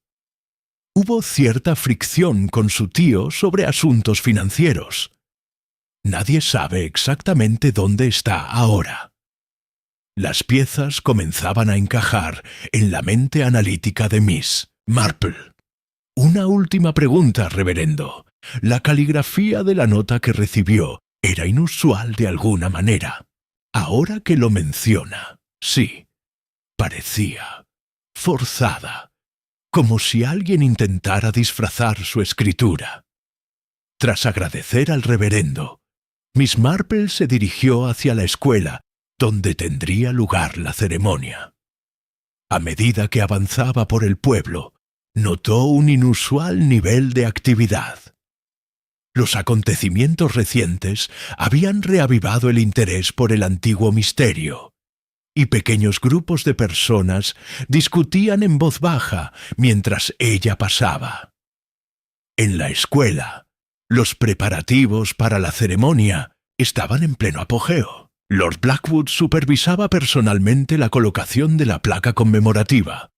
Hubo cierta fricción con su tío sobre asuntos financieros. Nadie sabe exactamente dónde está ahora. Las piezas comenzaban a encajar en la mente analítica de Miss Marple. Una última pregunta, reverendo. La caligrafía de la nota que recibió era inusual de alguna manera. Ahora que lo menciona, sí, parecía forzada, como si alguien intentara disfrazar su escritura. Tras agradecer al reverendo, Miss Marple se dirigió hacia la escuela donde tendría lugar la ceremonia. A medida que avanzaba por el pueblo, notó un inusual nivel de actividad. Los acontecimientos recientes habían reavivado el interés por el antiguo misterio, y pequeños grupos de personas discutían en voz baja mientras ella pasaba. En la escuela, los preparativos para la ceremonia estaban en pleno apogeo. Lord Blackwood supervisaba personalmente la colocación de la placa conmemorativa,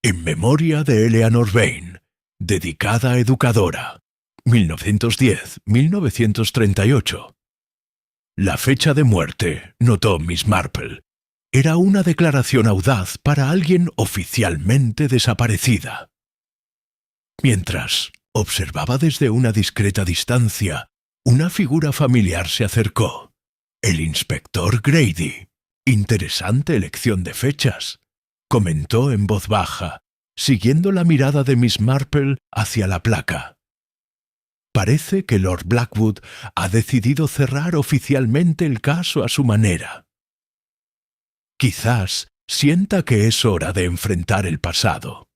en memoria de Eleanor Vane, dedicada educadora, 1910-1938. La fecha de muerte, notó Miss Marple, era una declaración audaz para alguien oficialmente desaparecida. Mientras observaba desde una discreta distancia, una figura familiar se acercó. El inspector Grady. Interesante elección de fechas, comentó en voz baja, siguiendo la mirada de Miss Marple hacia la placa. Parece que Lord Blackwood ha decidido cerrar oficialmente el caso a su manera. Quizás sienta que es hora de enfrentar el pasado,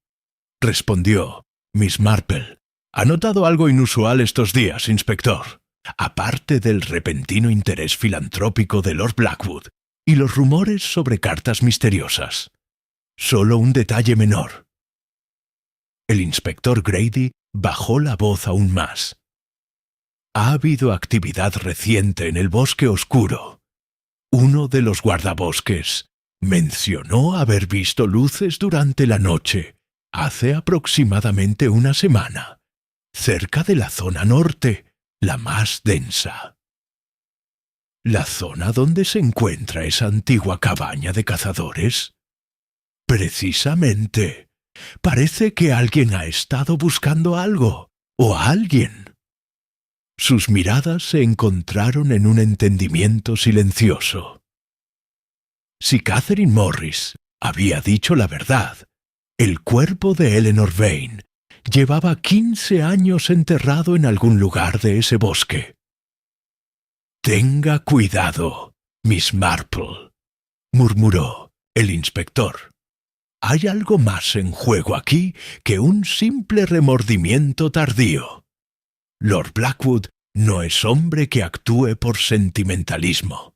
respondió Miss Marple. ¿Ha notado algo inusual estos días, inspector? Aparte del repentino interés filantrópico de Lord Blackwood y los rumores sobre cartas misteriosas. Solo un detalle menor. El inspector Grady bajó la voz aún más. Ha habido actividad reciente en el bosque oscuro. Uno de los guardabosques mencionó haber visto luces durante la noche, hace aproximadamente una semana, cerca de la zona norte, la más densa. ¿La zona donde se encuentra esa antigua cabaña de cazadores? Precisamente. Parece que alguien ha estado buscando algo, o a alguien. Sus miradas se encontraron en un entendimiento silencioso. Si Catherine Morris había dicho la verdad, el cuerpo de Eleanor Vane llevaba 15 años enterrado en algún lugar de ese bosque. «Tenga cuidado, Miss Marple», murmuró el inspector. «Hay algo más en juego aquí que un simple remordimiento tardío. Lord Blackwood no es hombre que actúe por sentimentalismo».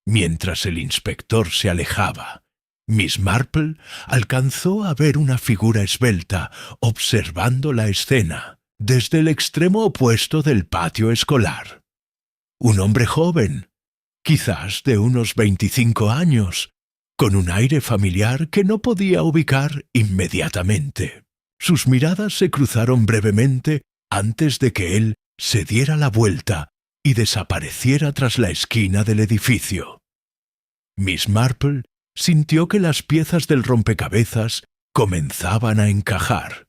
Mientras el inspector se alejaba, Miss Marple alcanzó a ver una figura esbelta observando la escena desde el extremo opuesto del patio escolar. Un hombre joven, quizás de unos 25 años, con un aire familiar que no podía ubicar inmediatamente. Sus miradas se cruzaron brevemente antes de que él se diera la vuelta y desapareciera tras la esquina del edificio. Miss Marple sintió que las piezas del rompecabezas comenzaban a encajar,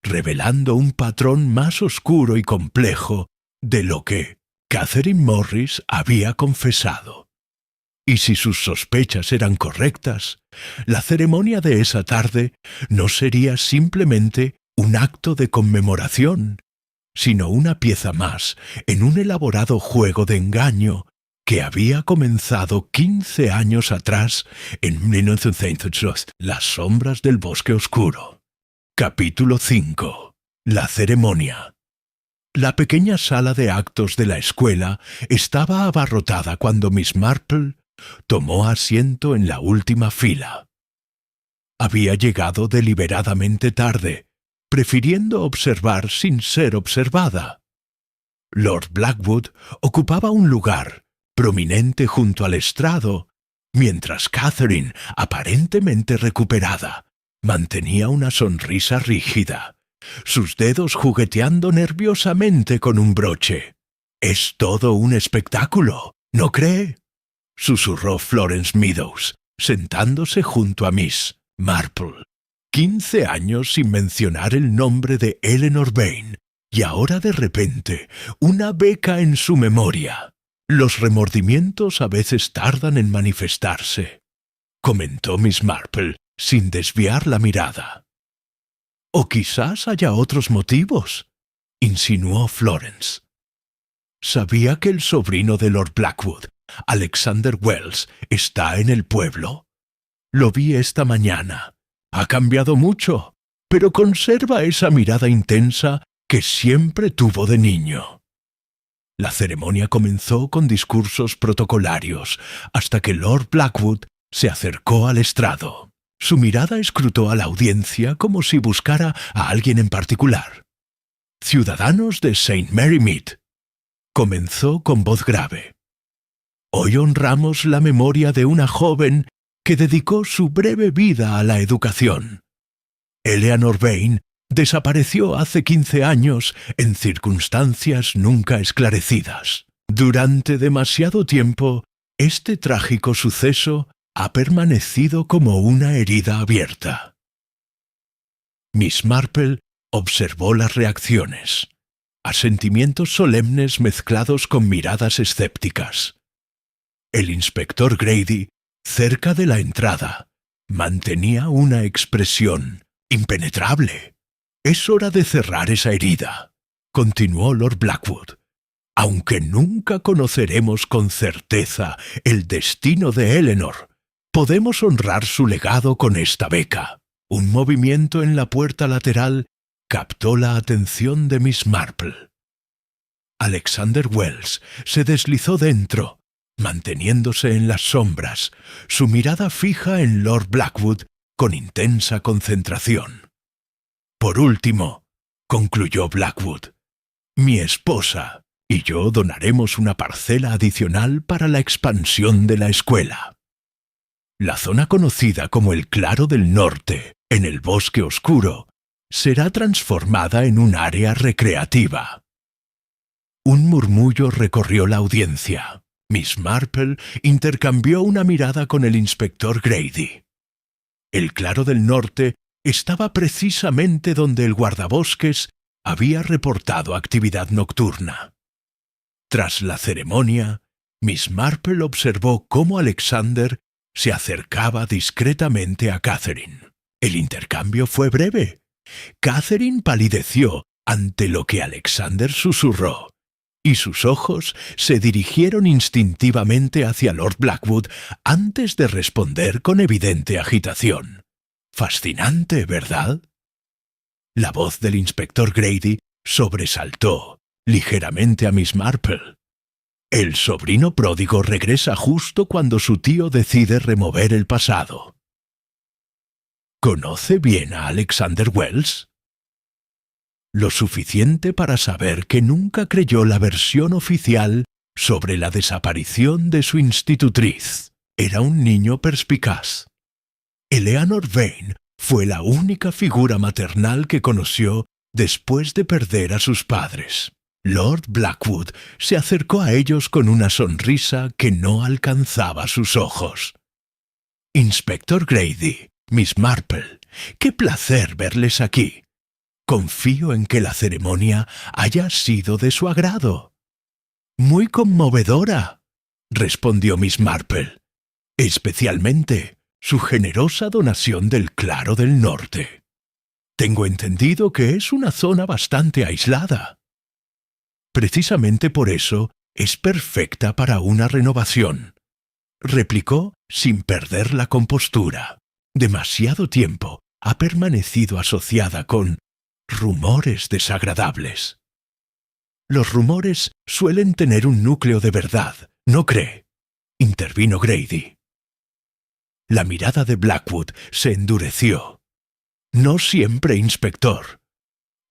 revelando un patrón más oscuro y complejo de lo que Catherine Morris había confesado. Y si sus sospechas eran correctas, la ceremonia de esa tarde no sería simplemente un acto de conmemoración, sino una pieza más en un elaborado juego de engaño que había comenzado 15 años atrás en 1902, Las sombras del bosque oscuro. Capítulo 5. La ceremonia. La pequeña sala de actos de la escuela estaba abarrotada cuando Miss Marple tomó asiento en la última fila. Había llegado deliberadamente tarde, prefiriendo observar sin ser observada. Lord Blackwood ocupaba un lugar prominente junto al estrado, mientras Catherine, aparentemente recuperada, mantenía una sonrisa rígida, sus dedos jugueteando nerviosamente con un broche. «Es todo un espectáculo, ¿no cree?», susurró Florence Meadows, sentándose junto a Miss Marple. 15 años sin mencionar el nombre de Eleanor Vane, y ahora de repente una beca en su memoria. Los remordimientos a veces tardan en manifestarse, comentó Miss Marple sin desviar la mirada. «O quizás haya otros motivos», insinuó Florence. «¿Sabía que el sobrino de Lord Blackwood, Alexander Wells, está en el pueblo? Lo vi esta mañana. Ha cambiado mucho, pero conserva esa mirada intensa que siempre tuvo de niño». La ceremonia comenzó con discursos protocolarios, hasta que Lord Blackwood se acercó al estrado. Su mirada escrutó a la audiencia como si buscara a alguien en particular. «Ciudadanos de St. Mary Mead», comenzó con voz grave, «hoy honramos la memoria de una joven que dedicó su breve vida a la educación. Eleanor Vane desapareció hace 15 años en circunstancias nunca esclarecidas. Durante demasiado tiempo, este trágico suceso ha permanecido como una herida abierta». Miss Marple observó las reacciones, asentimientos solemnes mezclados con miradas escépticas. El inspector Grady, cerca de la entrada, mantenía una expresión impenetrable. «Es hora de cerrar esa herida», continuó Lord Blackwood. «Aunque nunca conoceremos con certeza el destino de Eleanor, podemos honrar su legado con esta beca». Un movimiento en la puerta lateral captó la atención de Miss Marple. Alexander Wells se deslizó dentro, manteniéndose en las sombras, su mirada fija en Lord Blackwood con intensa concentración. «Por último», concluyó Blackwood, «mi esposa y yo donaremos una parcela adicional para la expansión de la escuela. La zona conocida como el Claro del Norte, en el Bosque Oscuro, será transformada en un área recreativa». Un murmullo recorrió la audiencia. Miss Marple intercambió una mirada con el inspector Grady. El Claro del Norte estaba precisamente donde el guardabosques había reportado actividad nocturna. Tras la ceremonia, Miss Marple observó cómo Alexander se acercaba discretamente a Catherine. El intercambio fue breve. Catherine palideció ante lo que Alexander susurró, y sus ojos se dirigieron instintivamente hacia Lord Blackwood antes de responder con evidente agitación. «Fascinante, ¿verdad?». La voz del inspector Grady sobresaltó ligeramente a Miss Marple. «El sobrino pródigo regresa justo cuando su tío decide remover el pasado». «¿Conoce bien a Alexander Wells?». «Lo suficiente para saber que nunca creyó la versión oficial sobre la desaparición de su institutriz. Era un niño perspicaz. Eleanor Vane fue la única figura maternal que conoció después de perder a sus padres. Lord Blackwood se acercó a ellos con una sonrisa que no alcanzaba sus ojos. «Inspector Grady, Miss Marple, qué placer verles aquí. Confío en que la ceremonia haya sido de su agrado». «Muy conmovedora», respondió Miss Marple. «Especialmente su generosa donación del Claro del Norte. Tengo entendido que es una zona bastante aislada. Precisamente por eso es perfecta para una renovación», replicó sin perder la compostura. «Demasiado tiempo ha permanecido asociada con rumores desagradables». «Los rumores suelen tener un núcleo de verdad, ¿no cree?», intervino Grady. La mirada de Blackwood se endureció. «No siempre, inspector.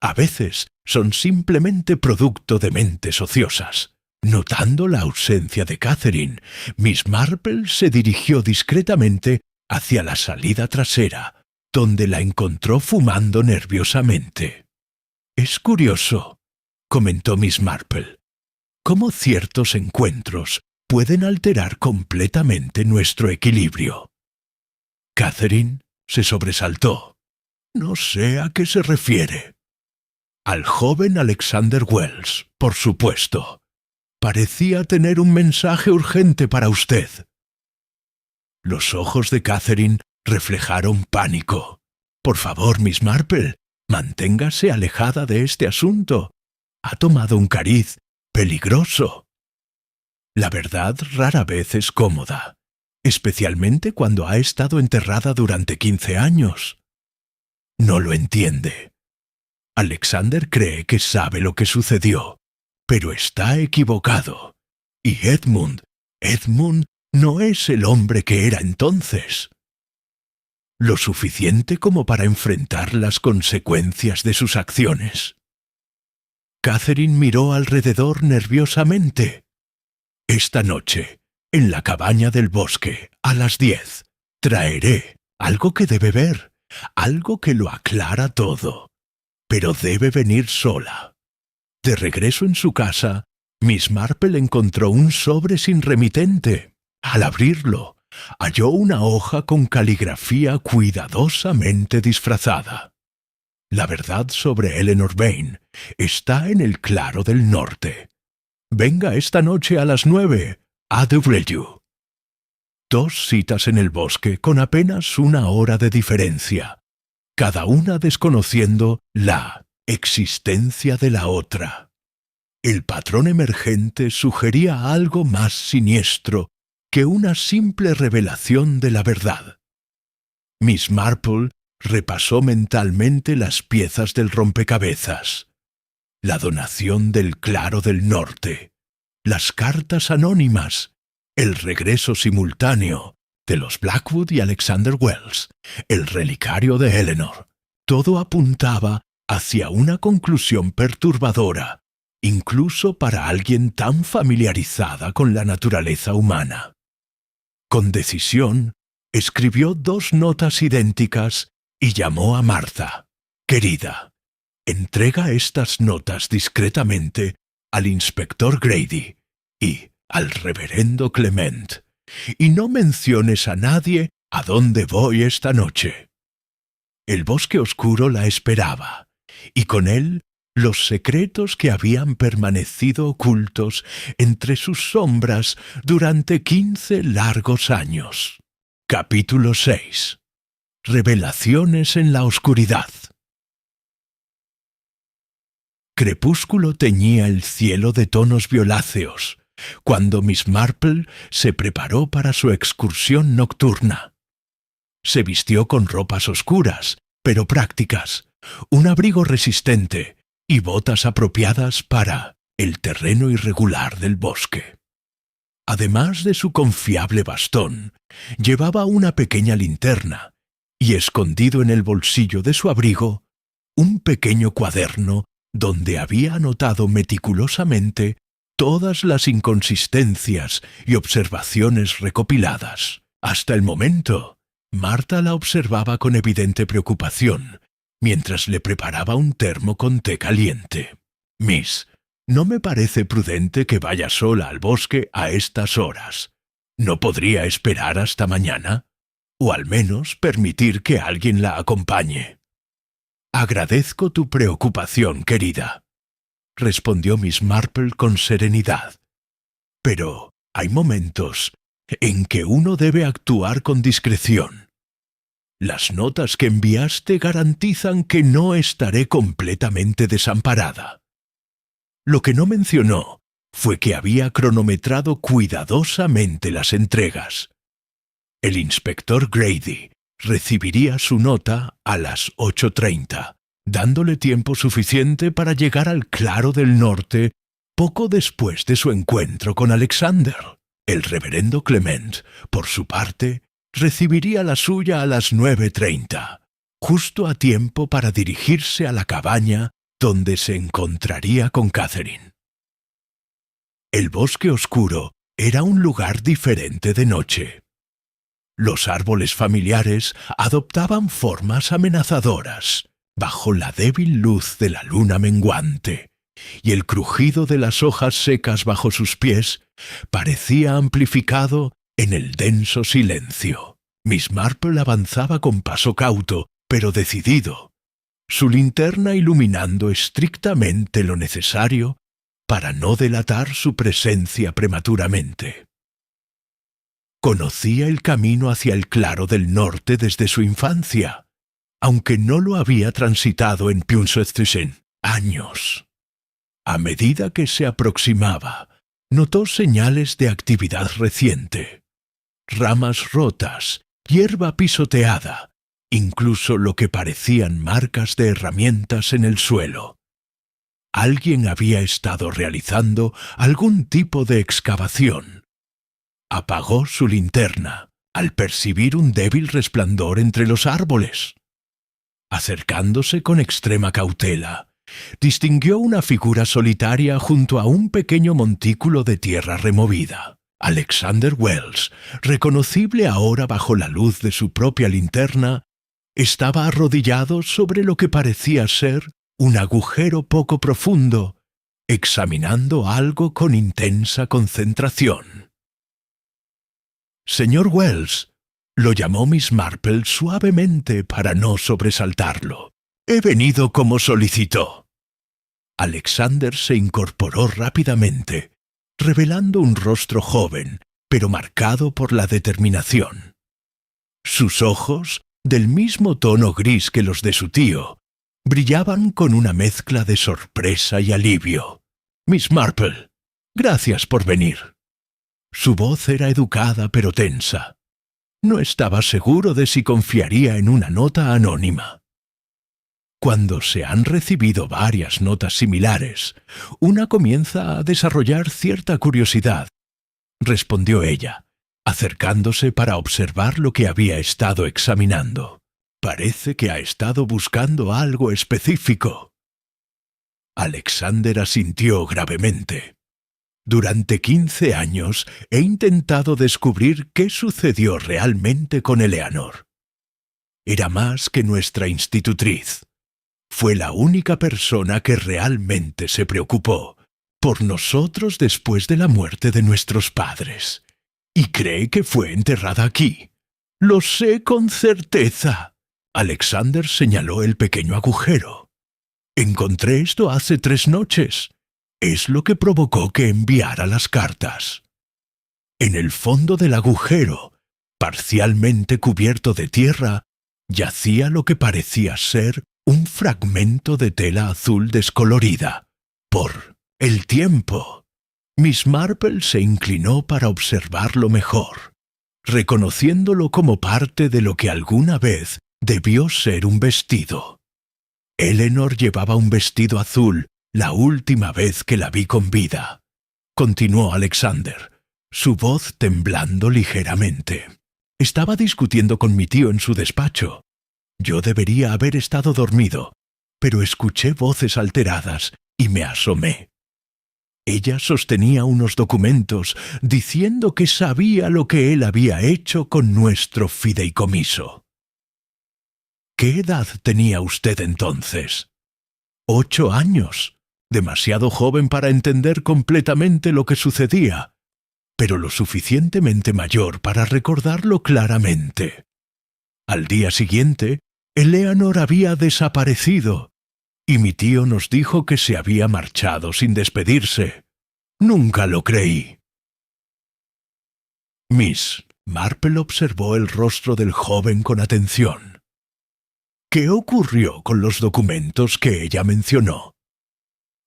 A veces son simplemente producto de mentes ociosas. Notando la ausencia de Catherine, Miss Marple se dirigió discretamente hacia la salida trasera, donde la encontró fumando nerviosamente. «Es curioso», comentó Miss Marple, «cómo ciertos encuentros pueden alterar completamente nuestro equilibrio». Catherine se sobresaltó. «No sé a qué se refiere». «Al joven Alexander Wells, por supuesto. Parecía tener un mensaje urgente para usted». Los ojos de Catherine reflejaron pánico. «Por favor, Miss Marple, manténgase alejada de este asunto. Ha tomado un cariz peligroso». La verdad rara vez es cómoda, especialmente cuando ha estado enterrada durante 15 años. No lo entiende. Alexander cree que sabe lo que sucedió, pero está equivocado. Y Edmund no es el hombre que era entonces. Lo suficiente como para enfrentar las consecuencias de sus acciones. Catherine miró alrededor nerviosamente. «Esta noche, en la cabaña del bosque, a las 10, traeré algo que debe ver, algo que lo aclara todo. Pero debe venir sola». De regreso en su casa, Miss Marple encontró un sobre sin remitente. Al abrirlo, halló una hoja con caligrafía cuidadosamente disfrazada. La verdad sobre Eleanor Vane está en el Claro del Norte. Venga esta noche a las 9, A.W. 2 citas en el bosque con apenas 1 hora de diferencia, cada una desconociendo la existencia de la otra. El patrón emergente sugería algo más siniestro que una simple revelación de la verdad. Miss Marple repasó mentalmente las piezas del rompecabezas. La donación del Claro del Norte, las cartas anónimas, el regreso simultáneo de los Blackwood y Alexander Wells, el relicario de Eleanor. Todo apuntaba hacia una conclusión perturbadora, incluso para alguien tan familiarizada con la naturaleza humana. Con decisión, escribió 2 notas idénticas y llamó a Martha. «Querida, entrega estas notas discretamente al inspector Grady y al reverendo Clement, y no menciones a nadie a dónde voy esta noche». El bosque oscuro la esperaba, y con él los secretos que habían permanecido ocultos entre sus sombras durante 15 largos años. Capítulo 6. Revelaciones en la oscuridad. Crepúsculo teñía el cielo de tonos violáceos, cuando Miss Marple se preparó para su excursión nocturna. Se vistió con ropas oscuras, pero prácticas, un abrigo resistente y botas apropiadas para el terreno irregular del bosque. Además de su confiable bastón, llevaba una pequeña linterna y, escondido en el bolsillo de su abrigo, un pequeño cuaderno donde había anotado meticulosamente todas las inconsistencias y observaciones recopiladas. Hasta el momento, Martha la observaba con evidente preocupación, mientras le preparaba un termo con té caliente. «Miss, no me parece prudente que vaya sola al bosque a estas horas. ¿No podría esperar hasta mañana? O al menos permitir que alguien la acompañe». «Agradezco tu preocupación, querida», respondió Miss Marple con serenidad. «Pero hay momentos en que uno debe actuar con discreción. Las notas que enviaste garantizan que no estaré completamente desamparada». Lo que no mencionó fue que había cronometrado cuidadosamente las entregas. El inspector Grady recibiría su nota a las 8:30, dándole tiempo suficiente para llegar al Claro del Norte poco después de su encuentro con Alexander. El reverendo Clement, por su parte, recibiría la suya a las 9:30, justo a tiempo para dirigirse a la cabaña donde se encontraría con Catherine. El bosque oscuro era un lugar diferente de noche. Los árboles familiares adoptaban formas amenazadoras bajo la débil luz de la luna menguante, y el crujido de las hojas secas bajo sus pies parecía amplificado en el denso silencio. Miss Marple avanzaba con paso cauto, pero decidido, su linterna iluminando estrictamente lo necesario para no delatar su presencia prematuramente. Conocía el camino hacia el claro del norte desde su infancia, aunque no lo había transitado en Punxsutawney años. A medida que se aproximaba, notó señales de actividad reciente. Ramas rotas, hierba pisoteada, incluso lo que parecían marcas de herramientas en el suelo. Alguien había estado realizando algún tipo de excavación. Apagó su linterna al percibir un débil resplandor entre los árboles. Acercándose con extrema cautela, distinguió una figura solitaria junto a un pequeño montículo de tierra removida. Alexander Wells, reconocible ahora bajo la luz de su propia linterna, estaba arrodillado sobre lo que parecía ser un agujero poco profundo, examinando algo con intensa concentración. «Señor Wells», lo llamó Miss Marple suavemente para no sobresaltarlo. «He venido como solicitó». Alexander se incorporó rápidamente, revelando un rostro joven, pero marcado por la determinación. Sus ojos, del mismo tono gris que los de su tío, brillaban con una mezcla de sorpresa y alivio. «Miss Marple, gracias por venir». Su voz era educada pero tensa. No estaba seguro de si confiaría en una nota anónima. Cuando se han recibido varias notas similares, una comienza a desarrollar cierta curiosidad, respondió ella, acercándose para observar lo que había estado examinando. Parece que ha estado buscando algo específico. Alexander asintió gravemente. Durante 15 años he intentado descubrir qué sucedió realmente con Eleanor. Era más que nuestra institutriz. Fue la única persona que realmente se preocupó por nosotros después de la muerte de nuestros padres. Y cree que fue enterrada aquí. Lo sé con certeza. Alexander señaló el pequeño agujero. Encontré esto hace 3 noches. Es lo que provocó que enviara las cartas. En el fondo del agujero, parcialmente cubierto de tierra, yacía lo que parecía ser un fragmento de tela azul descolorida. Por el tiempo, Miss Marple se inclinó para observarlo mejor, reconociéndolo como parte de lo que alguna vez debió ser un vestido. Eleanor llevaba un vestido azul la última vez que la vi con vida, continuó Alexander, su voz temblando ligeramente. Estaba discutiendo con mi tío en su despacho. Yo debería haber estado dormido, pero escuché voces alteradas y me asomé. Ella sostenía unos documentos diciendo que sabía lo que él había hecho con nuestro fideicomiso. ¿Qué edad tenía usted entonces? 8 años. Demasiado joven para entender completamente lo que sucedía, pero lo suficientemente mayor para recordarlo claramente. Al día siguiente, Eleanor había desaparecido, y mi tío nos dijo que se había marchado sin despedirse. Nunca lo creí. Miss Marple observó el rostro del joven con atención. ¿Qué ocurrió con los documentos que ella mencionó?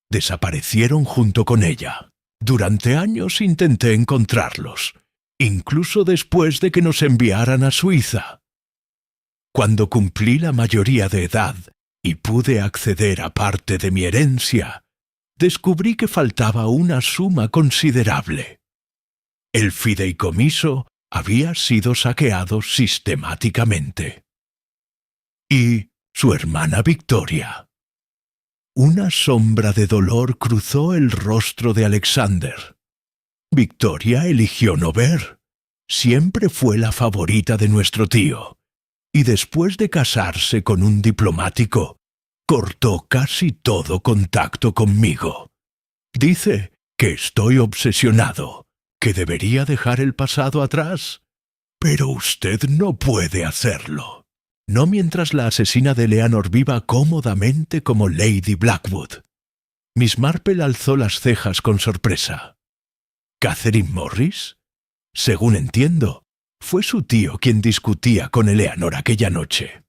Desaparecieron junto con ella. Durante años intenté encontrarlos, incluso después de que nos enviaran a Suiza. Cuando cumplí la mayoría de edad y pude acceder a parte de mi herencia, descubrí que faltaba una suma considerable. El fideicomiso había sido saqueado sistemáticamente. ¿Y su hermana Victoria? Una sombra de dolor cruzó el rostro de Alexander. Victoria eligió no ver. Siempre fue la favorita de nuestro tío, y después de casarse con un diplomático, cortó casi todo contacto conmigo. Dice que estoy obsesionado, que debería dejar el pasado atrás. Pero usted no puede hacerlo. No mientras la asesina de Eleanor viva cómodamente como Lady Blackwood. Miss Marple alzó las cejas con sorpresa. ¿Catherine Morris? Según entiendo, fue su tío quien discutía con Eleanor aquella noche.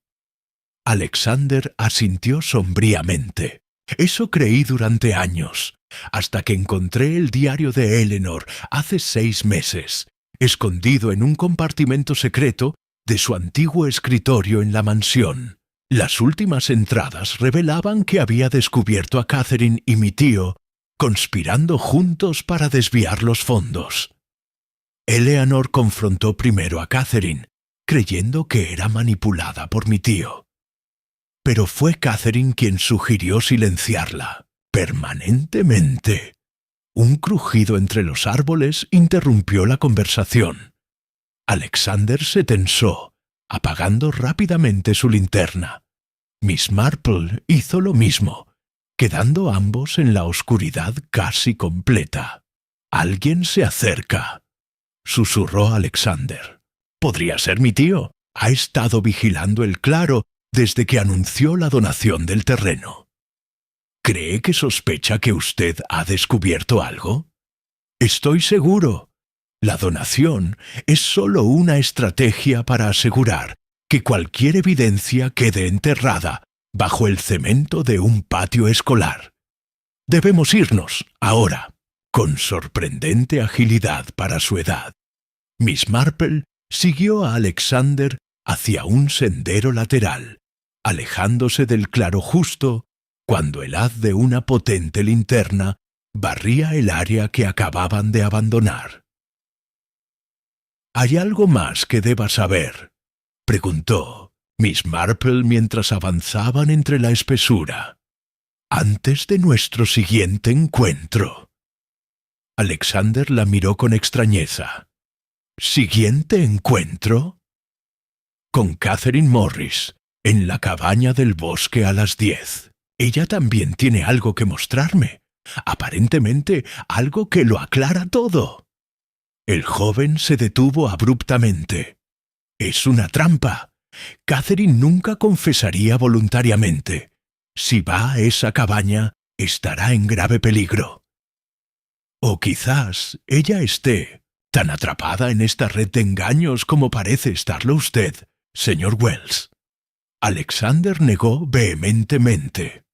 Alexander asintió sombríamente. Eso creí durante años, hasta que encontré el diario de Eleanor hace 6 meses, escondido en un compartimento secreto de su antiguo escritorio en la mansión. Las últimas entradas revelaban que había descubierto a Catherine y mi tío conspirando juntos para desviar los fondos. Eleanor confrontó primero a Catherine, creyendo que era manipulada por mi tío. Pero fue Catherine quien sugirió silenciarla, permanentemente. Un crujido entre los árboles interrumpió la conversación. Alexander se tensó, apagando rápidamente su linterna. Miss Marple hizo lo mismo, quedando ambos en la oscuridad casi completa. «Alguien se acerca», susurró Alexander. «Podría ser mi tío. Ha estado vigilando el claro desde que anunció la donación del terreno». «¿Cree que sospecha que usted ha descubierto algo?» «Estoy seguro. La donación es solo una estrategia para asegurar que cualquier evidencia quede enterrada bajo el cemento de un patio escolar. Debemos irnos, ahora». Con sorprendente agilidad para su edad, Miss Marple siguió a Alexander hacia un sendero lateral, alejándose del claro justo cuando el haz de una potente linterna barría el área que acababan de abandonar. «¿Hay algo más que deba saber?», preguntó Miss Marple mientras avanzaban entre la espesura. «Antes de nuestro siguiente encuentro». Alexander la miró con extrañeza. «¿Siguiente encuentro?» «Con Catherine Morris, en la cabaña del bosque a las 10. Ella también tiene algo que mostrarme. Aparentemente, algo que lo aclara todo». El joven se detuvo abruptamente. «Es una trampa. Catherine nunca confesaría voluntariamente. Si va a esa cabaña, estará en grave peligro. O quizás ella esté tan atrapada en esta red de engaños como parece estarlo usted, señor Wells». Alexander negó vehementemente.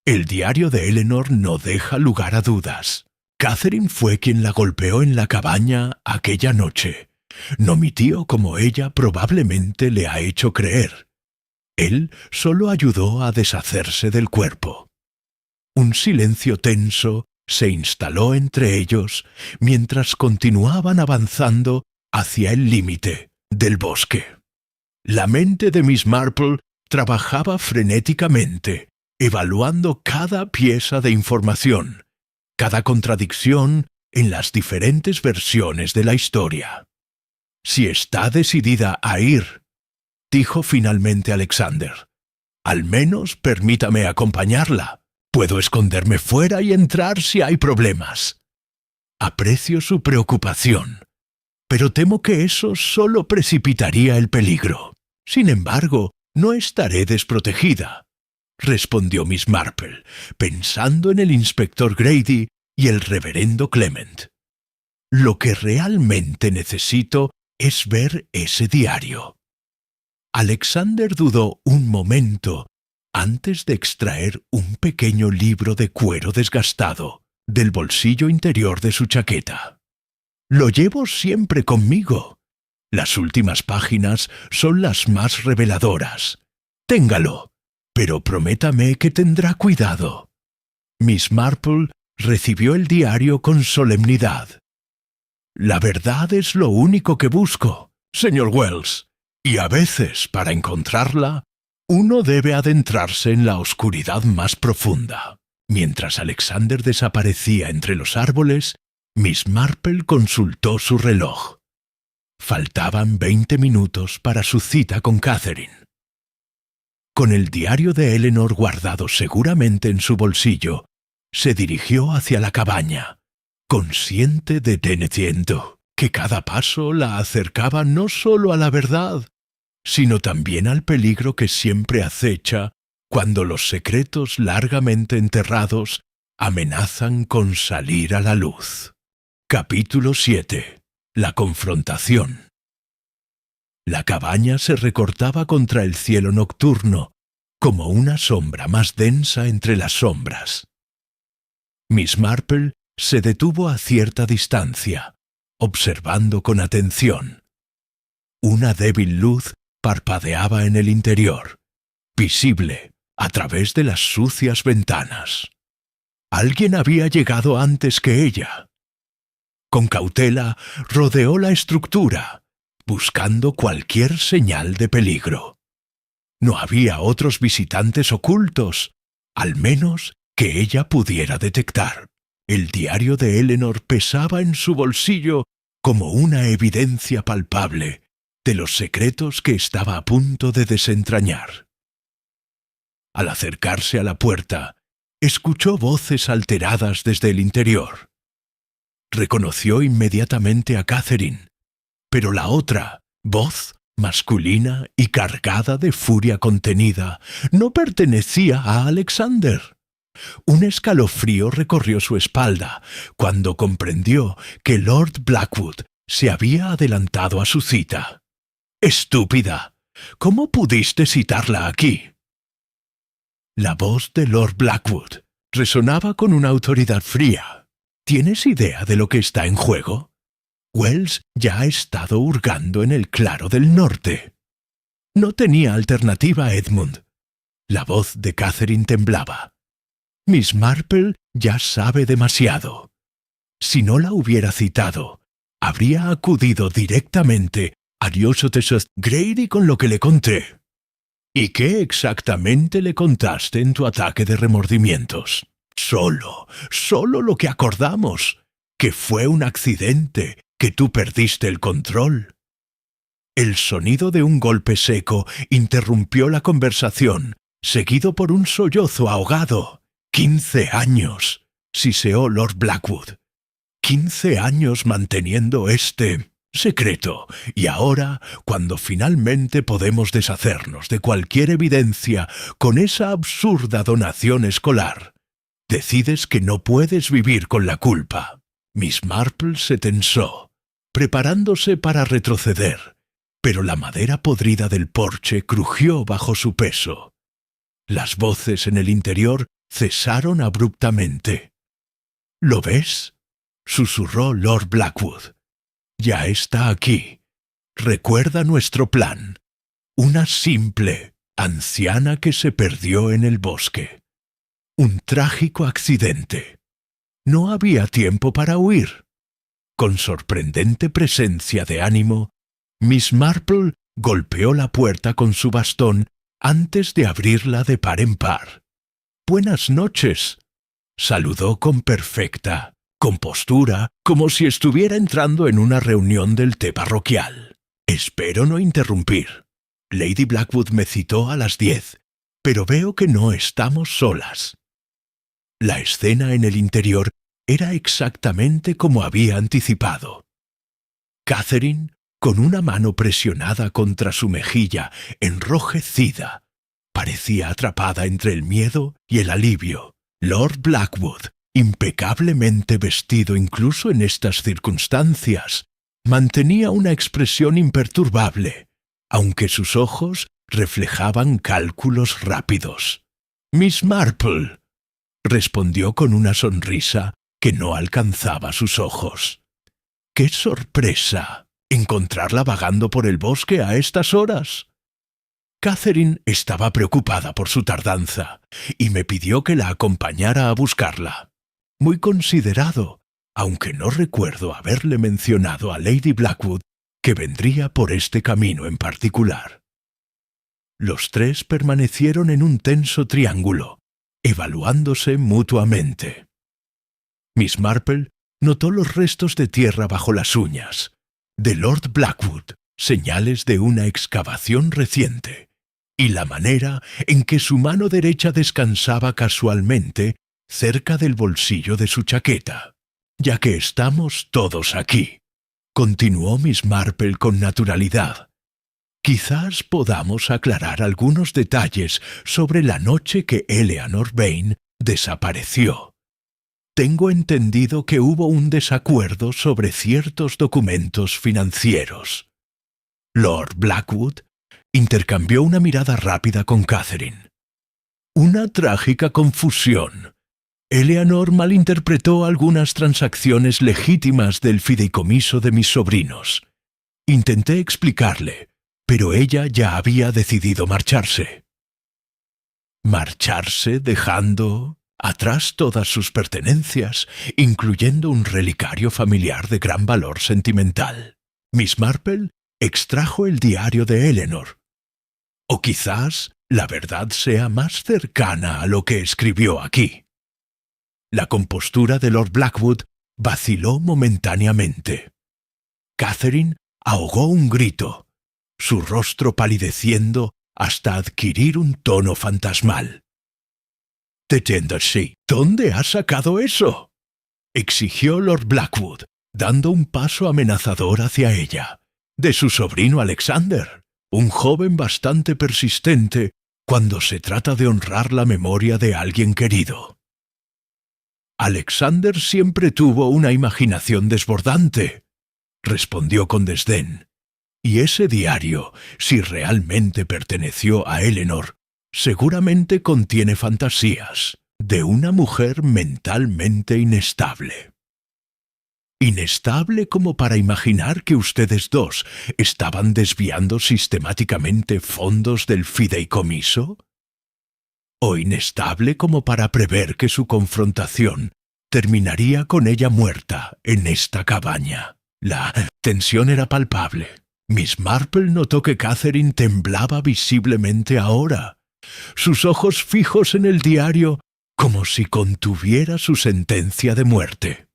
«El diario de Eleanor no deja lugar a dudas. Catherine fue quien la golpeó en la cabaña aquella noche. No mi tío como ella probablemente le ha hecho creer. Él solo ayudó a deshacerse del cuerpo». Un silencio tenso se instaló entre ellos mientras continuaban avanzando hacia el límite del bosque. La mente de Miss Marple trabajaba frenéticamente, evaluando cada pieza de información, cada contradicción en las diferentes versiones de la historia. «Si está decidida a ir», dijo finalmente Alexander, «al menos permítame acompañarla. Puedo esconderme fuera y entrar si hay problemas». «Aprecio su preocupación, pero temo que eso solo precipitaría el peligro. Sin embargo, no estaré desprotegida», respondió Miss Marple, pensando en el inspector Grady y el reverendo Clement. «Lo que realmente necesito es ver ese diario». Alexander dudó un momento antes de extraer un pequeño libro de cuero desgastado del bolsillo interior de su chaqueta. «Lo llevo siempre conmigo. Las últimas páginas son las más reveladoras. Téngalo, pero prométame que tendrá cuidado». Miss Marple recibió el diario con solemnidad. «La verdad es lo único que busco, señor Wells, y a veces, para encontrarla, Uno debe adentrarse en la oscuridad más profunda. Mientras Alexander desaparecía entre los árboles, Miss Marple consultó su reloj. Faltaban 20 minutos para su cita con Catherine. Con el diario de Eleanor guardado seguramente en su bolsillo, se dirigió hacia la cabaña, consciente de teniendo que cada paso la acercaba no solo a la verdad, sino también al peligro que siempre acecha cuando los secretos largamente enterrados amenazan con salir a la luz. Capítulo 7. La confrontación. La cabaña se recortaba contra el cielo nocturno, como una sombra más densa entre las sombras. Miss Marple se detuvo a cierta distancia, observando con atención. Una débil luz parpadeaba en el interior, visible a través de las sucias ventanas. Alguien había llegado antes que ella. Con cautela rodeó la estructura, buscando cualquier señal de peligro. No había otros visitantes ocultos, al menos que ella pudiera detectar. El diario de Eleanor pesaba en su bolsillo como una evidencia palpable de los secretos que estaba a punto de desentrañar. Al acercarse a la puerta, escuchó voces alteradas desde el interior. Reconoció inmediatamente a Catherine, pero la otra, voz masculina y cargada de furia contenida, no pertenecía a Alexander. Un escalofrío recorrió su espalda cuando comprendió que Lord Blackwood se había adelantado a su cita. «Estúpida, ¿cómo pudiste citarla aquí?» La voz de Lord Blackwood resonaba con una autoridad fría. ¿Tienes idea de lo que está en juego? Wells ya ha estado hurgando en el claro del norte. No tenía alternativa, Edmund. La voz de Catherine temblaba. Miss Marple ya sabe demasiado. Si no la hubiera citado, habría acudido directamente a Diócetes Grady con lo que le conté. ¿Y qué exactamente le contaste en tu ataque de remordimientos? Solo lo que acordamos, que fue un accidente, que tú perdiste el control. El sonido de un golpe seco interrumpió la conversación, seguido por un sollozo ahogado. 15 años, siseó Lord Blackwood. 15 años manteniendo este secreto, y ahora, cuando finalmente podemos deshacernos de cualquier evidencia con esa absurda donación escolar, decides que no puedes vivir con la culpa. Miss Marple se tensó, preparándose para retroceder, pero la madera podrida del porche crujió bajo su peso. Las voces en el interior cesaron abruptamente. ¿Lo ves?, susurró Lord Blackwood. Ya está aquí. Recuerda nuestro plan. Una simple anciana que se perdió en el bosque. Un trágico accidente. No había tiempo para huir. Con sorprendente presencia de ánimo, Miss Marple golpeó la puerta con su bastón antes de abrirla de par en par. «Buenas noches», saludó con perfecta compostura, como si estuviera entrando en una reunión del té parroquial. «Espero no interrumpir. Lady Blackwood me citó a las 10, pero veo que no estamos solas». La escena en el interior era exactamente como había anticipado. Catherine, con una mano presionada contra su mejilla enrojecida, parecía atrapada entre el miedo y el alivio. Lord Blackwood, impecablemente vestido incluso en estas circunstancias, mantenía una expresión imperturbable, aunque sus ojos reflejaban cálculos rápidos. «Miss Marple», respondió con una sonrisa que no alcanzaba sus ojos. «¡Qué sorpresa! ¿Encontrarla vagando por el bosque a estas horas?» Catherine estaba preocupada por su tardanza y me pidió que la acompañara a buscarla. Muy considerado, aunque no recuerdo haberle mencionado a Lady Blackwood que vendría por este camino en particular. Los tres permanecieron en un tenso triángulo, evaluándose mutuamente. Miss Marple notó los restos de tierra bajo las uñas de Lord Blackwood, señales de una excavación reciente, y la manera en que su mano derecha descansaba casualmente cerca del bolsillo de su chaqueta. «Ya que estamos todos aquí», continuó Miss Marple con naturalidad, «quizás podamos aclarar algunos detalles sobre la noche que Eleanor Vane desapareció. Tengo entendido que hubo un desacuerdo sobre ciertos documentos financieros». Lord Blackwood intercambió una mirada rápida con Catherine. «Una trágica confusión. Eleanor malinterpretó algunas transacciones legítimas del fideicomiso de mis sobrinos. Intenté explicarle, pero ella ya había decidido marcharse». «¿Marcharse dejando atrás todas sus pertenencias, incluyendo un relicario familiar de gran valor sentimental?» Miss Marple extrajo el diario de Eleanor. «O quizás la verdad sea más cercana a lo que escribió aquí». La compostura de Lord Blackwood vaciló momentáneamente. Catherine ahogó un grito, su rostro palideciendo hasta adquirir un tono fantasmal. «Deténgase. ¿Dónde has sacado eso?», exigió Lord Blackwood, dando un paso amenazador hacia ella. «De su sobrino Alexander, un joven bastante persistente cuando se trata de honrar la memoria de alguien querido». «Alexander siempre tuvo una imaginación desbordante», respondió con desdén. «Y ese diario, si realmente perteneció a Eleanor, seguramente contiene fantasías de una mujer mentalmente inestable». «¿Inestable como para imaginar que ustedes dos estaban desviando sistemáticamente fondos del fideicomiso? ¿O inestable como para prever que su confrontación terminaría con ella muerta en esta cabaña?» La tensión era palpable. Miss Marple notó que Catherine temblaba visiblemente ahora, sus ojos fijos en el diario como si contuviera su sentencia de muerte.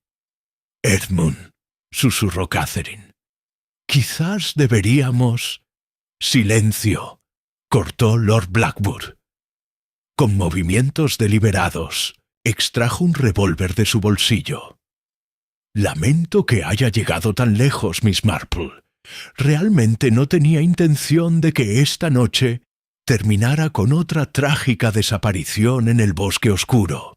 «Edmund», susurró Catherine, «quizás deberíamos...» «Silencio», cortó Lord Blackwood. Con movimientos deliberados, extrajo un revólver de su bolsillo. «Lamento que haya llegado tan lejos, Miss Marple. Realmente no tenía intención de que esta noche terminara con otra trágica desaparición en el bosque oscuro.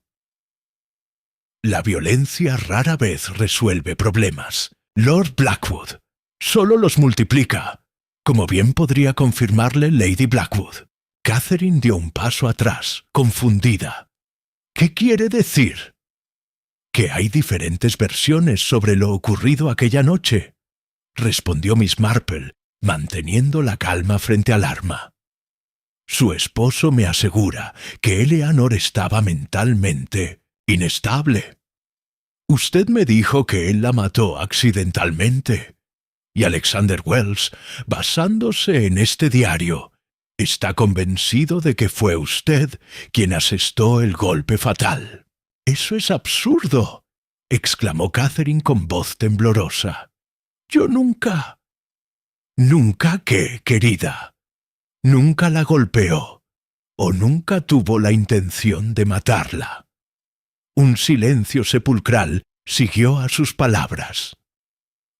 La violencia rara vez resuelve problemas. Lord Blackwood solo los multiplica, como bien podría confirmarle Lady Blackwood». Catherine dio un paso atrás, confundida. «¿Qué quiere decir?» «Que hay diferentes versiones sobre lo ocurrido aquella noche», respondió Miss Marple, manteniendo la calma frente al arma. «Su esposo me asegura que Eleanor estaba mentalmente inestable. Usted me dijo que él la mató accidentalmente, y Alexander Wells, basándose en este diario, está convencido de que fue usted quien asestó el golpe fatal». «Eso es absurdo», exclamó Catherine con voz temblorosa. «Yo nunca...» «¿Nunca qué, querida? ¿Nunca la golpeó? ¿O nunca tuvo la intención de matarla?» Un silencio sepulcral siguió a sus palabras.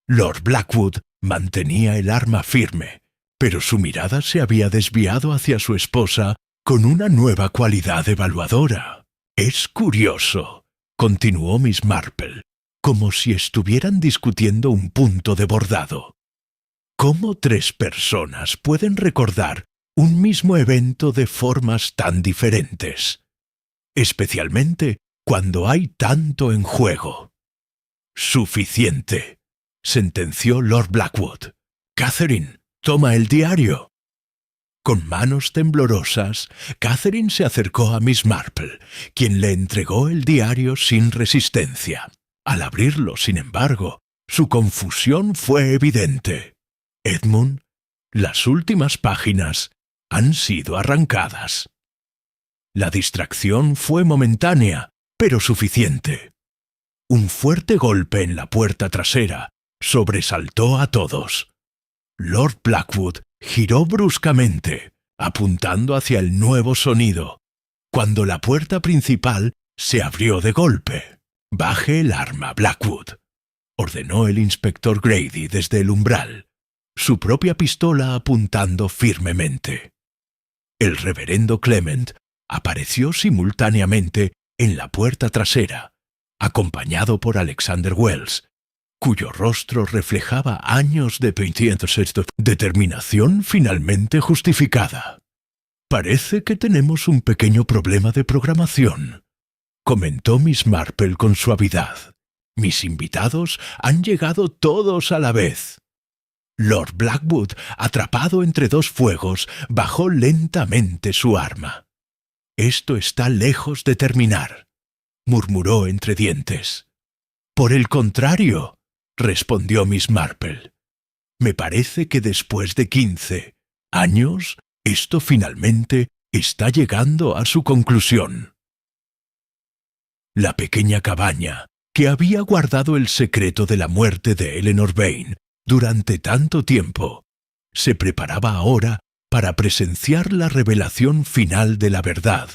Lord Blackwood mantenía el arma firme, pero su mirada se había desviado hacia su esposa con una nueva cualidad evaluadora. «Es curioso», continuó Miss Marple, como si estuvieran discutiendo un punto de bordado. «¿Cómo tres personas pueden recordar un mismo evento de formas tan diferentes? Especialmente cuando hay tanto en juego». «Suficiente», sentenció Lord Blackwood. «Catherine, toma el diario». Con manos temblorosas, Catherine se acercó a Miss Marple, quien le entregó el diario sin resistencia. Al abrirlo, sin embargo, su confusión fue evidente. Edmund, las últimas páginas han sido arrancadas. La distracción fue momentánea, pero suficiente. Un fuerte golpe en la puerta trasera sobresaltó a todos. Lord Blackwood giró bruscamente, apuntando hacia el nuevo sonido, cuando la puerta principal se abrió de golpe. «Baje el arma, Blackwood», ordenó el inspector Grady desde el umbral, su propia pistola apuntando firmemente. El reverendo Clement apareció simultáneamente en la puerta trasera, acompañado por Alexander Wells, cuyo rostro reflejaba años de determinación finalmente justificada. «Parece que tenemos un pequeño problema de programación», comentó Miss Marple con suavidad. «Mis invitados han llegado todos a la vez». Lord Blackwood, atrapado entre dos fuegos, bajó lentamente su arma. «Esto está lejos de terminar», murmuró entre dientes. «Por el contrario», respondió Miss Marple. «Me parece que después de 15 años, esto finalmente está llegando a su conclusión». La pequeña cabaña, que había guardado el secreto de la muerte de Eleanor Vane durante tanto tiempo, se preparaba ahora para presenciar la revelación final de la verdad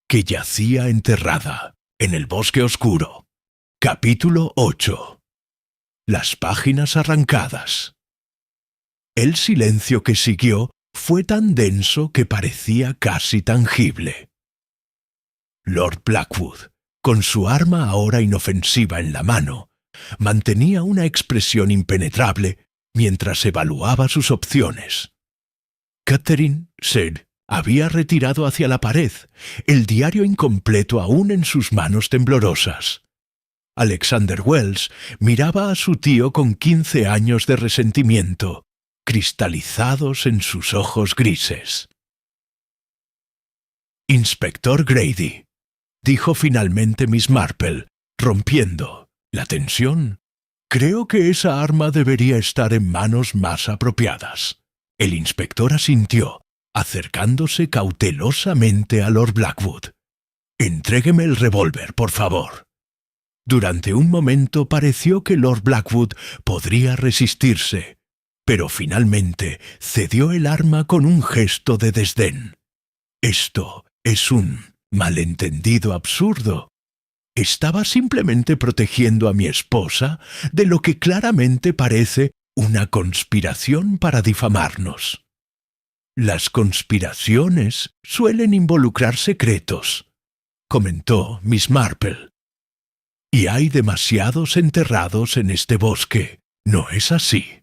que yacía enterrada en el bosque oscuro. Capítulo 8. Las páginas arrancadas. El silencio que siguió fue tan denso que parecía casi tangible. Lord Blackwood, con su arma ahora inofensiva en la mano, mantenía una expresión impenetrable mientras evaluaba sus opciones. Catherine se había retirado hacia la pared, el diario incompleto aún en sus manos temblorosas. Alexander Wells miraba a su tío con 15 años de resentimiento, cristalizados en sus ojos grises. «Inspector Grady», dijo finalmente Miss Marple, rompiendo la tensión. «Creo que esa arma debería estar en manos más apropiadas». El inspector asintió, acercándose cautelosamente a Lord Blackwood. «Entrégueme el revólver, por favor». Durante un momento pareció que Lord Blackwood podría resistirse, pero finalmente cedió el arma con un gesto de desdén. «Esto es un malentendido absurdo. Estaba simplemente protegiendo a mi esposa de lo que claramente parece una conspiración para difamarnos. Las conspiraciones suelen involucrar secretos», comentó Miss Marple. «Y hay demasiados enterrados en este bosque, ¿no es así?»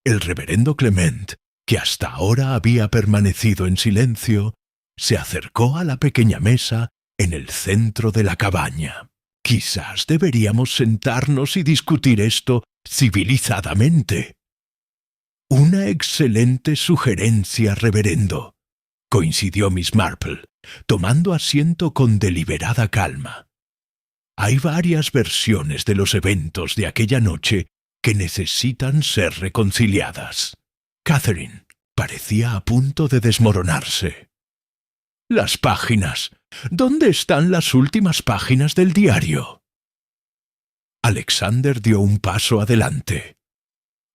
El reverendo Clement, que hasta ahora había permanecido en silencio, se acercó a la pequeña mesa en el centro de la cabaña. «Quizás deberíamos sentarnos y discutir esto civilizadamente». «Una excelente sugerencia, reverendo», coincidió Miss Marple, tomando asiento con deliberada calma. «Hay varias versiones de los eventos de aquella noche que necesitan ser reconciliadas». Catherine parecía a punto de desmoronarse. «Las páginas. ¿Dónde están las últimas páginas del diario?» Alexander dio un paso adelante.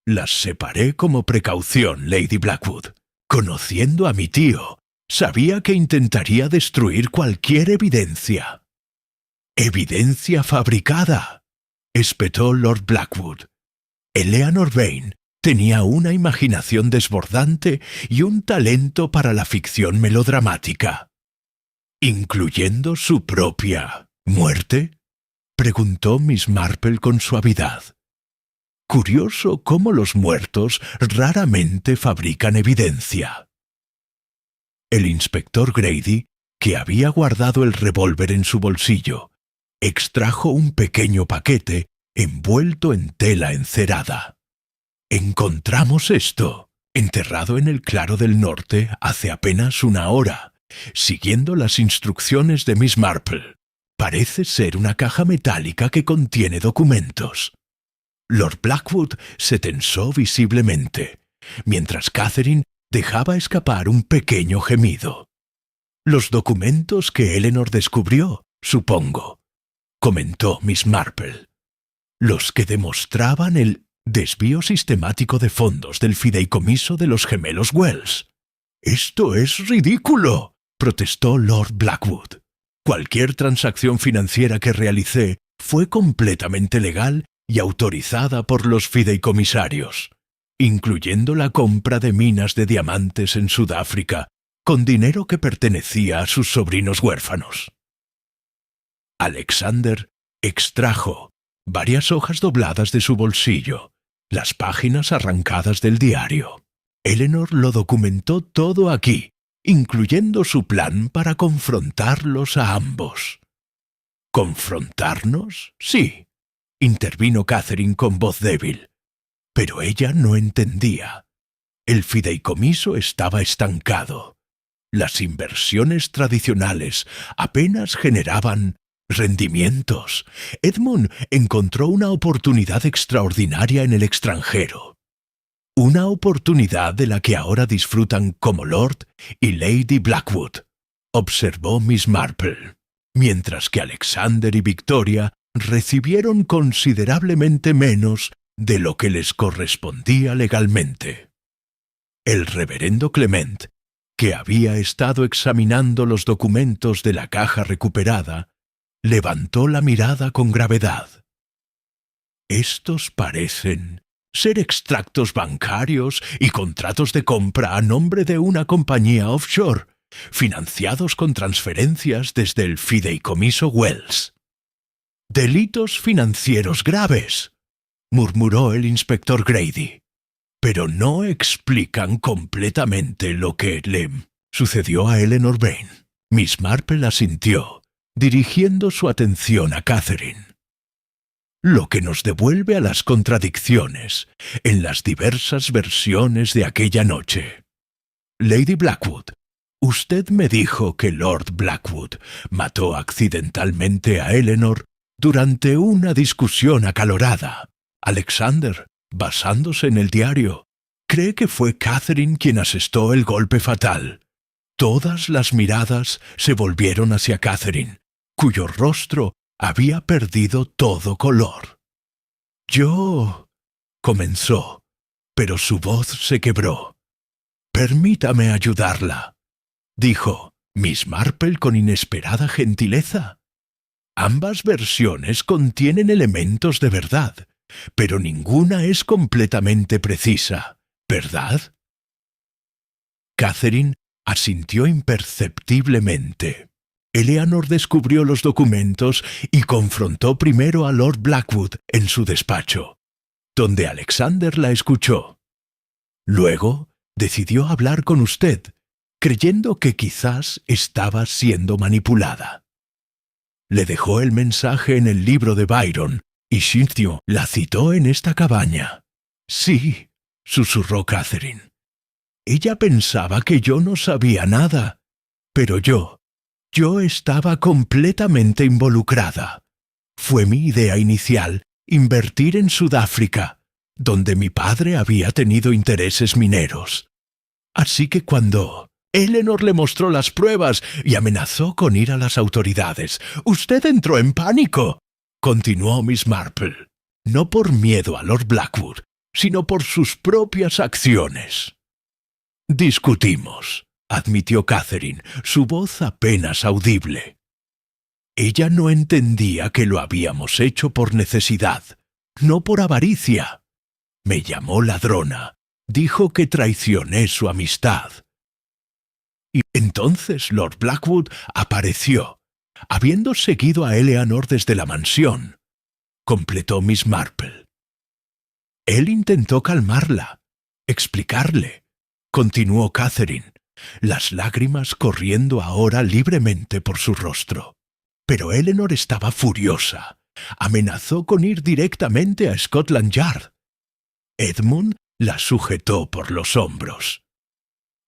«Las separé como precaución, Lady Blackwood. Conociendo a mi tío, sabía que intentaría destruir cualquier evidencia». «¿Evidencia fabricada?», espetó Lord Blackwood. «Eleanor Vane tenía una imaginación desbordante y un talento para la ficción melodramática». «¿Incluyendo su propia muerte?», preguntó Miss Marple con suavidad. «Curioso cómo los muertos raramente fabrican evidencia». El inspector Grady, que había guardado el revólver en su bolsillo, extrajo un pequeño paquete envuelto en tela encerada. «Encontramos esto, enterrado en el claro del norte hace apenas una hora, siguiendo las instrucciones de Miss Marple. Parece ser una caja metálica que contiene documentos». Lord Blackwood se tensó visiblemente, mientras Catherine dejaba escapar un pequeño gemido. «Los documentos que Eleanor descubrió, supongo», comentó Miss Marple. «Los que demostraban el desvío sistemático de fondos del fideicomiso de los gemelos Wells». «¡Esto es ridículo!», protestó Lord Blackwood. «Cualquier transacción financiera que realicé fue completamente legal y autorizada por los fideicomisarios, incluyendo la compra de minas de diamantes en Sudáfrica con dinero que pertenecía a sus sobrinos huérfanos». Alexander extrajo varias hojas dobladas de su bolsillo, las páginas arrancadas del diario. Eleanor lo documentó todo aquí, incluyendo su plan para confrontarlos a ambos. «¿Confrontarnos? Sí», intervino Catherine con voz débil. Pero ella no entendía. El fideicomiso estaba estancado. Las inversiones tradicionales apenas generaban rendimientos. Edmund encontró una oportunidad extraordinaria en el extranjero. Una oportunidad de la que ahora disfrutan como Lord y Lady Blackwood, observó Miss Marple, mientras que Alexander y Victoria recibieron considerablemente menos de lo que les correspondía legalmente. El reverendo Clement, que había estado examinando los documentos de la caja recuperada, levantó la mirada con gravedad. «Estos parecen ser extractos bancarios y contratos de compra a nombre de una compañía offshore, financiados con transferencias desde el fideicomiso Wells». «Delitos financieros graves», murmuró el inspector Grady, «pero no explican completamente lo que le sucedió a Eleanor Vane». Miss Marple asintió, dirigiendo su atención a Catherine. «Lo que nos devuelve a las contradicciones en las diversas versiones de aquella noche. Lady Blackwood, usted me dijo que Lord Blackwood mató accidentalmente a Eleanor durante una discusión acalorada. Alexander, basándose en el diario, cree que fue Catherine quien asestó el golpe fatal». Todas las miradas se volvieron hacia Catherine, cuyo rostro había perdido todo color. «Yo», comenzó, pero su voz se quebró. «Permítame ayudarla», dijo Miss Marple con inesperada gentileza. «Ambas versiones contienen elementos de verdad, pero ninguna es completamente precisa, ¿verdad?» Catherine asintió imperceptiblemente. Eleanor descubrió los documentos y confrontó primero a Lord Blackwood en su despacho, donde Alexander la escuchó. Luego decidió hablar con usted, creyendo que quizás estaba siendo manipulada. Le dejó el mensaje en el libro de Byron y Cynthia la citó en esta cabaña. «Sí», susurró Catherine. «Ella pensaba que yo no sabía nada, pero yo estaba completamente involucrada. Fue mi idea inicial invertir en Sudáfrica, donde mi padre había tenido intereses mineros. Así que cuando Eleanor le mostró las pruebas y amenazó con ir a las autoridades, usted entró en pánico», continuó Miss Marple, «no por miedo a Lord Blackwood, sino por sus propias acciones». «Discutimos», admitió Catherine, su voz apenas audible. Ella no entendía que lo habíamos hecho por necesidad, no por avaricia. Me llamó ladrona, dijo que traicioné su amistad. Y entonces Lord Blackwood apareció, habiendo seguido a Eleanor desde la mansión, completó Miss Marple. Él intentó calmarla, explicarle, continuó Catherine, las lágrimas corriendo ahora libremente por su rostro. Pero Eleanor estaba furiosa. Amenazó con ir directamente a Scotland Yard. Edmund la sujetó por los hombros.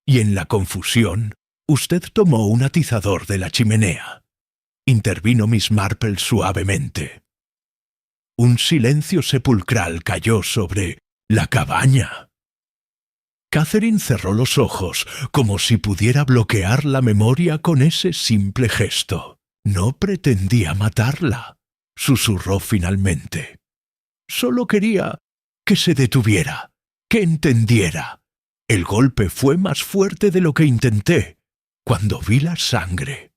Y en la confusión, usted tomó un atizador de la chimenea. Intervino Miss Marple suavemente. Un silencio sepulcral cayó sobre la cabaña. Catherine cerró los ojos, como si pudiera bloquear la memoria con ese simple gesto. No pretendía matarla, susurró finalmente. Solo quería que se detuviera, que entendiera. El golpe fue más fuerte de lo que intenté, cuando vi la sangre.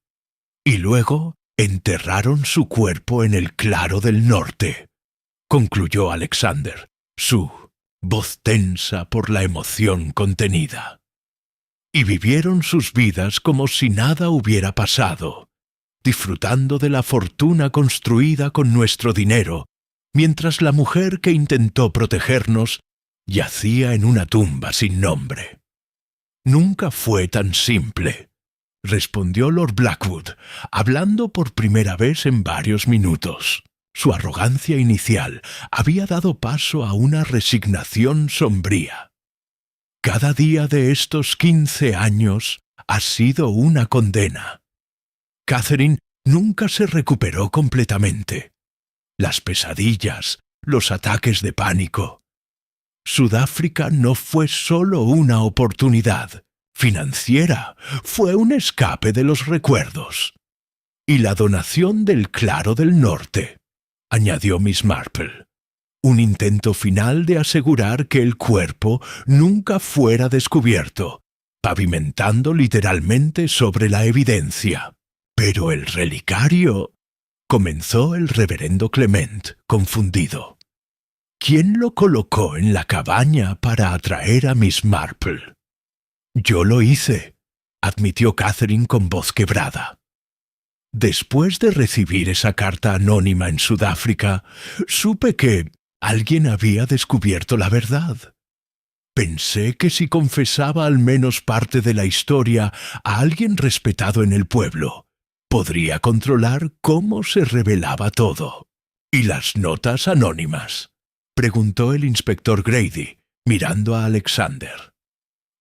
Y luego enterraron su cuerpo en el claro del norte, concluyó Alexander, su voz tensa por la emoción contenida. Y vivieron sus vidas como si nada hubiera pasado, disfrutando de la fortuna construida con nuestro dinero, mientras la mujer que intentó protegernos yacía en una tumba sin nombre. Nunca fue tan simple, respondió Lord Blackwood, hablando por primera vez en varios minutos. Su arrogancia inicial había dado paso a una resignación sombría. Cada día de estos 15 años ha sido una condena. Catherine nunca se recuperó completamente. Las pesadillas, los ataques de pánico. Sudáfrica no fue solo una oportunidad financiera, fue un escape de los recuerdos. Y la donación del Claro del Norte, añadió Miss Marple. Un intento final de asegurar que el cuerpo nunca fuera descubierto, pavimentando literalmente sobre la evidencia. Pero el relicario, comenzó el reverendo Clement, confundido. ¿Quién lo colocó en la cabaña para atraer a Miss Marple? Yo lo hice, admitió Catherine con voz quebrada. Después de recibir esa carta anónima en Sudáfrica, supe que alguien había descubierto la verdad. Pensé que si confesaba al menos parte de la historia a alguien respetado en el pueblo, podría controlar cómo se revelaba todo. ¿Y las notas anónimas?, preguntó el inspector Grady, mirando a Alexander.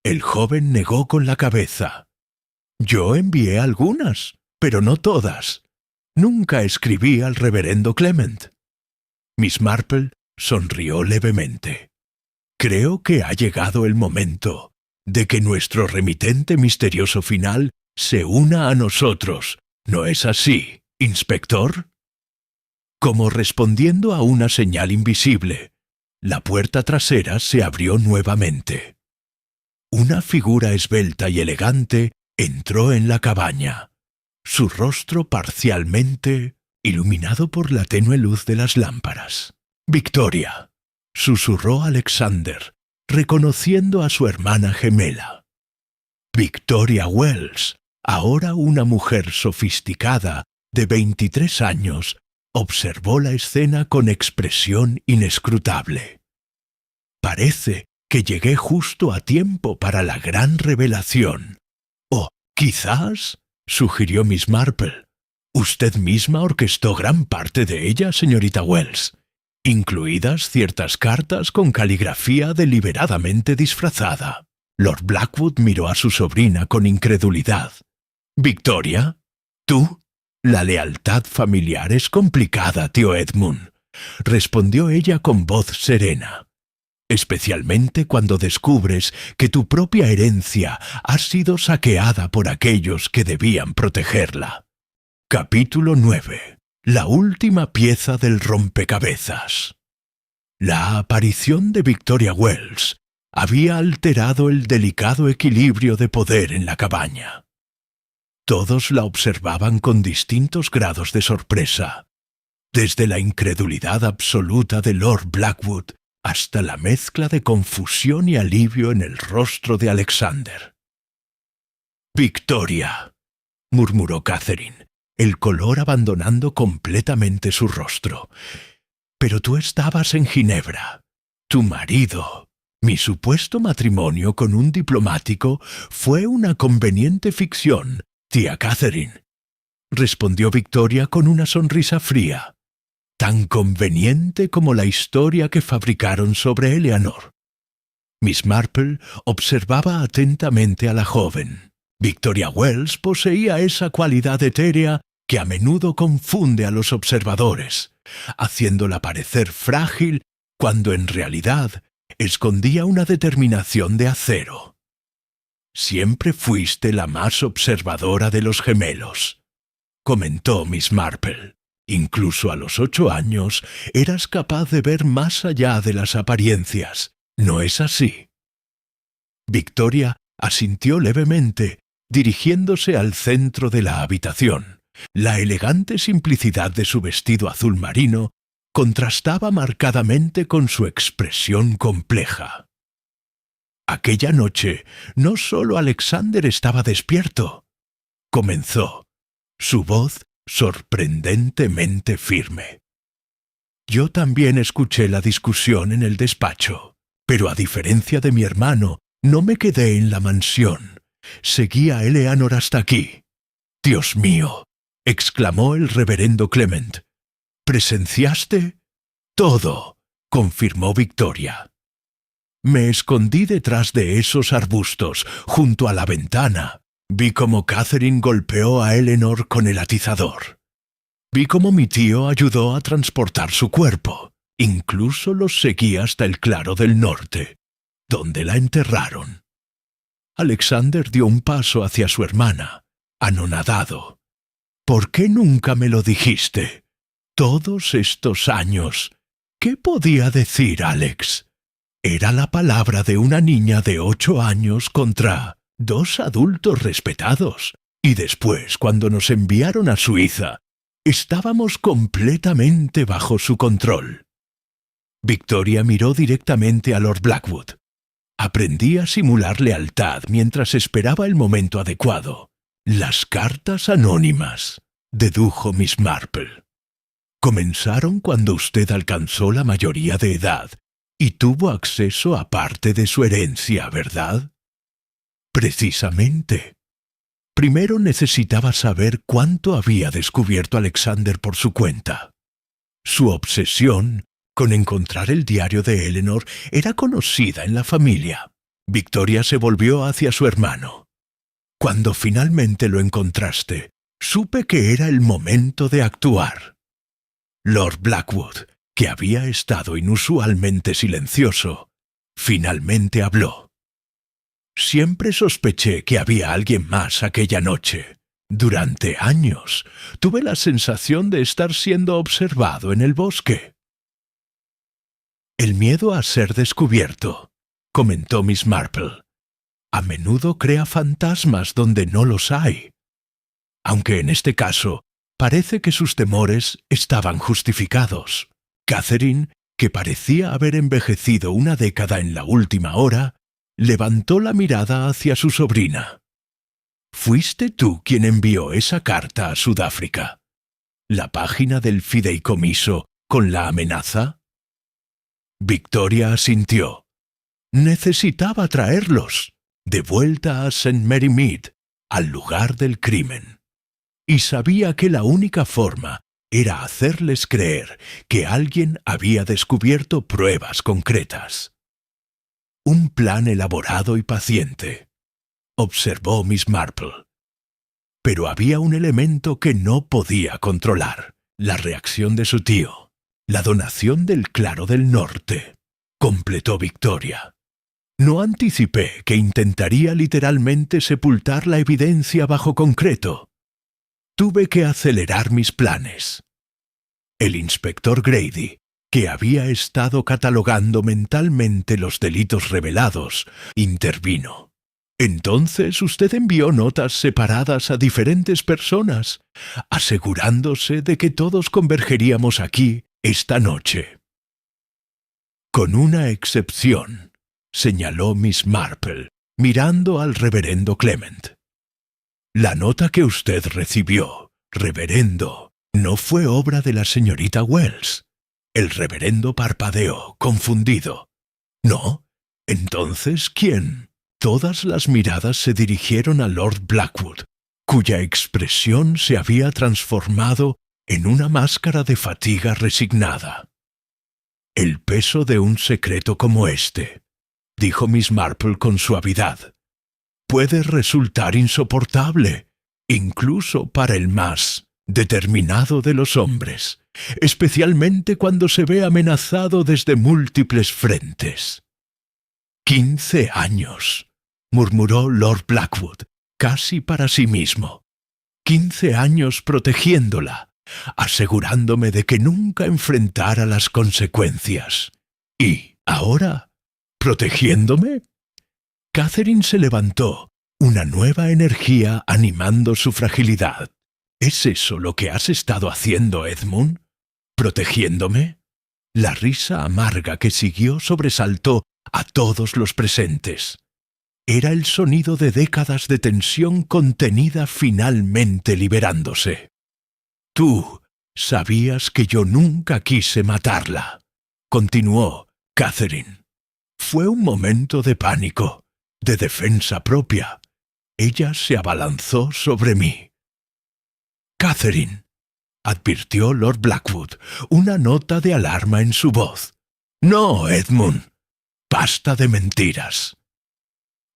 El joven negó con la cabeza. Yo envié algunas, pero no todas. Nunca escribí al reverendo Clement. Miss Marple sonrió levemente. Creo que ha llegado el momento de que nuestro remitente misterioso final se una a nosotros. ¿No es así, inspector? Como respondiendo a una señal invisible, la puerta trasera se abrió nuevamente. Una figura esbelta y elegante entró en la cabaña, su rostro parcialmente iluminado por la tenue luz de las lámparas. «Victoria», susurró Alexander, reconociendo a su hermana gemela. Victoria Wells, ahora una mujer sofisticada de 23 años, observó la escena con expresión inescrutable. Parece que llegué justo a tiempo para la gran revelación. O quizás, sugirió Miss Marple, usted misma orquestó gran parte de ella, señorita Wells, incluidas ciertas cartas con caligrafía deliberadamente disfrazada. Lord Blackwood miró a su sobrina con incredulidad. «¿Victoria? ¿Tú? La lealtad familiar es complicada, tío Edmund», respondió ella con voz serena. «Especialmente cuando descubres que tu propia herencia ha sido saqueada por aquellos que debían protegerla». Capítulo 9. La última pieza del rompecabezas. La aparición de Victoria Wells había alterado el delicado equilibrio de poder en la cabaña. Todos la observaban con distintos grados de sorpresa, desde la incredulidad absoluta de Lord Blackwood hasta la mezcla de confusión y alivio en el rostro de Alexander. «Victoria», murmuró Catherine, el color abandonando completamente su rostro. «Pero tú estabas en Ginebra. Tu marido, mi supuesto matrimonio con un diplomático, fue una conveniente ficción, tía Catherine», respondió Victoria con una sonrisa fría. «Tan conveniente como la historia que fabricaron sobre Eleanor». Miss Marple observaba atentamente a la joven. Victoria Wells poseía esa cualidad etérea que a menudo confunde a los observadores, haciéndola parecer frágil cuando en realidad escondía una determinación de acero. Siempre fuiste la más observadora de los gemelos, comentó Miss Marple. Incluso a los 8 años eras capaz de ver más allá de las apariencias, ¿no es así? Victoria asintió levemente, dirigiéndose al centro de la habitación. La elegante simplicidad de su vestido azul marino contrastaba marcadamente con su expresión compleja. Aquella noche no solo Alexander estaba despierto, comenzó, su voz sorprendentemente firme. Yo también escuché la discusión en el despacho, pero a diferencia de mi hermano, no me quedé en la mansión. Seguí a Eleanor hasta aquí. «Dios mío», exclamó el reverendo Clement. «¿Presenciaste?» «Todo», confirmó Victoria. Me escondí detrás de esos arbustos, junto a la ventana. Vi cómo Catherine golpeó a Eleanor con el atizador. Vi cómo mi tío ayudó a transportar su cuerpo. Incluso los seguí hasta el Claro del Norte, donde la enterraron. Alexander dio un paso hacia su hermana, anonadado. «¿Por qué nunca me lo dijiste? Todos estos años. ¿Qué podía decir Alex? Era la palabra de una niña de 8 años contra 2 adultos respetados. Y después, cuando nos enviaron a Suiza, estábamos completamente bajo su control». Victoria miró directamente a Lord Blackwood. Aprendí a simular lealtad mientras esperaba el momento adecuado. «Las cartas anónimas», dedujo Miss Marple. «Comenzaron cuando usted alcanzó la mayoría de edad y tuvo acceso a parte de su herencia, ¿verdad?» «Precisamente. Primero necesitaba saber cuánto había descubierto Alexander por su cuenta. Su obsesión con encontrar el diario de Eleanor era conocida en la familia». Victoria se volvió hacia su hermano. «Cuando finalmente lo encontraste, supe que era el momento de actuar». Lord Blackwood, que había estado inusualmente silencioso, finalmente habló. «Siempre sospeché que había alguien más aquella noche. Durante años tuve la sensación de estar siendo observado en el bosque». «El miedo a ser descubierto», comentó Miss Marple, «a menudo crea fantasmas donde no los hay. Aunque en este caso parece que sus temores estaban justificados». Catherine, que parecía haber envejecido una década en la última hora, levantó la mirada hacia su sobrina. «¿Fuiste tú quien envió esa carta a Sudáfrica? ¿La página del fideicomiso con la amenaza?» Victoria asintió. «Necesitaba traerlos de vuelta a St. Mary Mead, al lugar del crimen. Y sabía que la única forma era hacerles creer que alguien había descubierto pruebas concretas. Un plan elaborado y paciente», observó Miss Marple. «Pero había un elemento que no podía controlar, la reacción de su tío. La donación del Claro del Norte», completó Victoria. «No anticipé que intentaría literalmente sepultar la evidencia bajo concreto. Tuve que acelerar mis planes». El inspector Grady, que había estado catalogando mentalmente los delitos revelados, intervino. «Entonces usted envió notas separadas a diferentes personas, asegurándose de que todos convergeríamos aquí esta noche». «Con una excepción», señaló Miss Marple, mirando al reverendo Clement. «La nota que usted recibió, reverendo, no fue obra de la señorita Wells». El reverendo parpadeó, confundido. «¿No? Entonces, ¿quién?» Todas las miradas se dirigieron a Lord Blackwood, cuya expresión se había transformado en una máscara de fatiga resignada. «El peso de un secreto como este», dijo Miss Marple con suavidad, «puede resultar insoportable, incluso para el más determinado de los hombres, especialmente cuando se ve amenazado desde múltiples frentes. 15 años, murmuró Lord Blackwood, casi para sí mismo. 15 años protegiéndola, asegurándome de que nunca enfrentara las consecuencias. ¿Y ahora? ¿Protegiéndome? Catherine se levantó, una nueva energía animando su fragilidad. ¿Es eso lo que has estado haciendo, Edmund? ¿Protegiéndome? La risa amarga que siguió sobresaltó a todos los presentes. Era el sonido de décadas de tensión contenida finalmente liberándose. Tú sabías que yo nunca quise matarla, continuó Catherine. Fue un momento de pánico, de defensa propia. Ella se abalanzó sobre mí. Catherine, advirtió Lord Blackwood, una nota de alarma en su voz. No, Edmund. Basta de mentiras.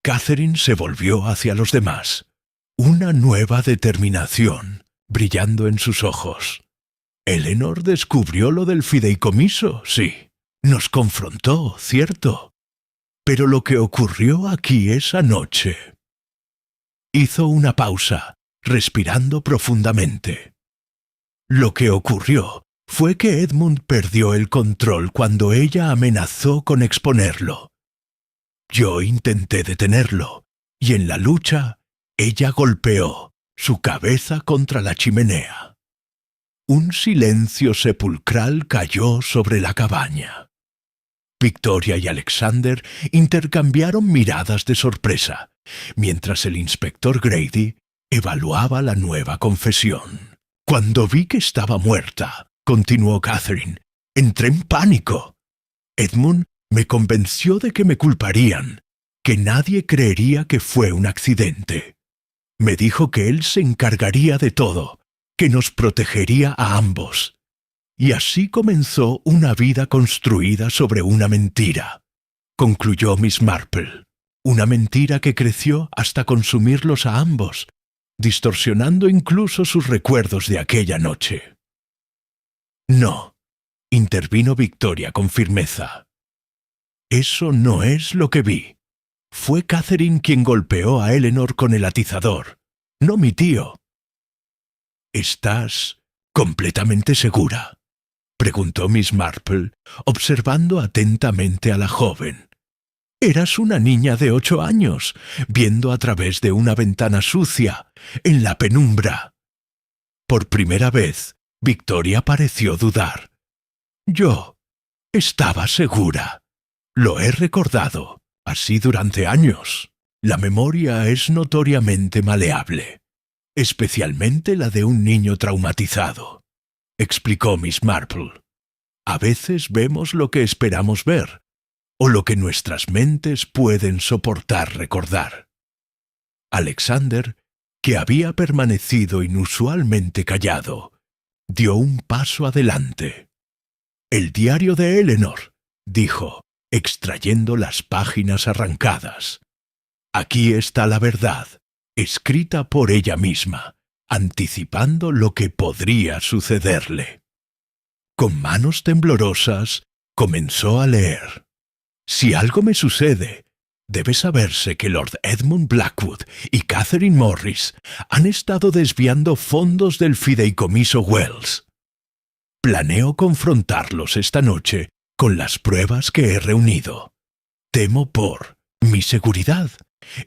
Catherine se volvió hacia los demás, una nueva determinación brillando en sus ojos. Eleanor descubrió lo del fideicomiso, sí. Nos confrontó, cierto. Pero lo que ocurrió aquí esa noche... Hizo una pausa, respirando profundamente. Lo que ocurrió fue que Edmund perdió el control cuando ella amenazó con exponerlo. Yo intenté detenerlo, y en la lucha, ella golpeó su cabeza contra la chimenea. Un silencio sepulcral cayó sobre la cabaña. Victoria y Alexander intercambiaron miradas de sorpresa, mientras el inspector Grady evaluaba la nueva confesión. Cuando vi que estaba muerta, continuó Catherine, entré en pánico. Edmund me convenció de que me culparían, que nadie creería que fue un accidente. Me dijo que él se encargaría de todo, que nos protegería a ambos. Y así comenzó una vida construida sobre una mentira, concluyó Miss Marple. Una mentira que creció hasta consumirlos a ambos, distorsionando incluso sus recuerdos de aquella noche. No, intervino Victoria con firmeza. Eso no es lo que vi. Fue Catherine quien golpeó a Eleanor con el atizador, no mi tío. ¿Estás completamente segura?, preguntó Miss Marple, observando atentamente a la joven. Eras una niña de 8 años, viendo a través de una ventana sucia, en la penumbra. Por primera vez, Victoria pareció dudar. Yo estaba segura. Lo he recordado, así durante años. La memoria es notoriamente maleable, especialmente la de un niño traumatizado, explicó Miss Marple. A veces vemos lo que esperamos ver, o lo que nuestras mentes pueden soportar recordar. Alexander, que había permanecido inusualmente callado, dio un paso adelante. «El diario de Eleanor», dijo, extrayendo las páginas arrancadas. «Aquí está la verdad, escrita por ella misma, anticipando lo que podría sucederle». Con manos temblorosas, comenzó a leer. «Si algo me sucede, debe saberse que Lord Edmund Blackwood y Catherine Morris han estado desviando fondos del fideicomiso Wells. Planeo confrontarlos esta noche con las pruebas que he reunido. Temo por mi seguridad,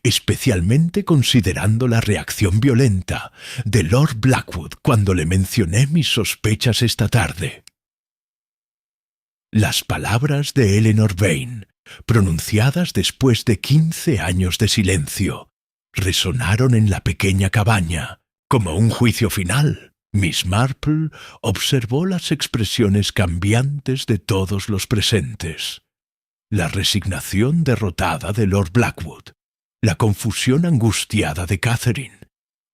especialmente considerando la reacción violenta de Lord Blackwood cuando le mencioné mis sospechas esta tarde». Las palabras de Eleanor Vane, pronunciadas después de 15 años de silencio, resonaron en la pequeña cabaña, como un juicio final. Miss Marple observó las expresiones cambiantes de todos los presentes. La resignación derrotada de Lord Blackwood, la confusión angustiada de Catherine,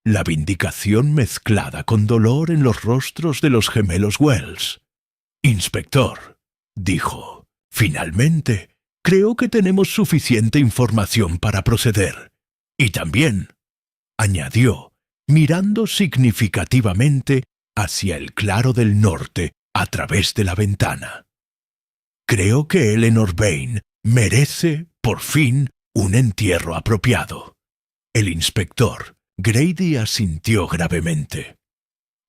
la vindicación mezclada con dolor en los rostros de los gemelos Wells. «Inspector», dijo, «finalmente, creo que tenemos suficiente información para proceder. Y también», añadió, mirando significativamente hacia el claro del norte a través de la ventana, «creo que Eleanor Vane merece Por fin, un entierro apropiado. El inspector Grady asintió gravemente.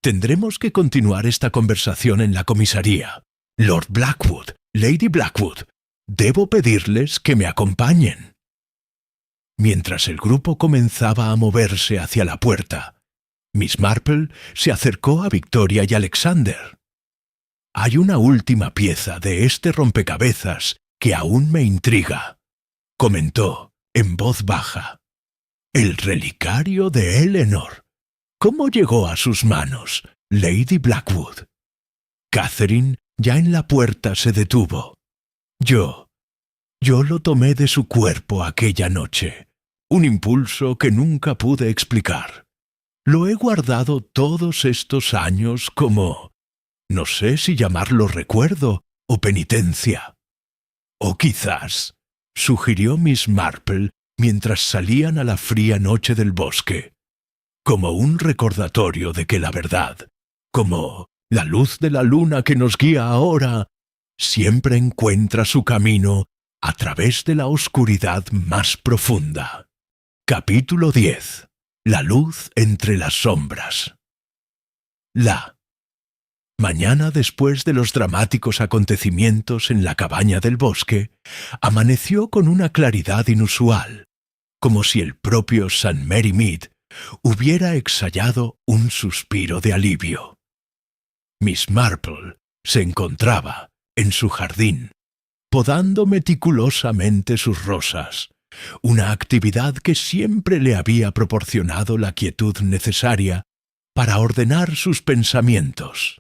Tendremos que continuar esta conversación en la comisaría. Lord Blackwood, Lady Blackwood, debo pedirles que me acompañen. Mientras el grupo comenzaba a moverse hacia la puerta, Miss Marple se acercó a Victoria y Alexander. Hay una última pieza de este rompecabezas que aún me intriga, comentó en voz baja. El relicario de Eleanor. ¿Cómo llegó a sus manos, Lady Blackwood? Catherine, ya en la puerta, se detuvo. Yo lo tomé de su cuerpo aquella noche, un impulso que nunca pude explicar. Lo he guardado todos estos años como, no sé si llamarlo recuerdo o penitencia. O quizás, sugirió Miss Marple mientras salían a la fría noche del bosque, como un recordatorio de que la verdad, como la luz de la luna que nos guía ahora, siempre encuentra su camino a través de la oscuridad más profunda. Capítulo 10. La luz entre las sombras. La mañana después de los dramáticos acontecimientos en la cabaña del bosque, amaneció con una claridad inusual, como si el propio St. Mary Mead hubiera exhalado un suspiro de alivio. Miss Marple se encontraba en su jardín, podando meticulosamente sus rosas, una actividad que siempre le había proporcionado la quietud necesaria para ordenar sus pensamientos.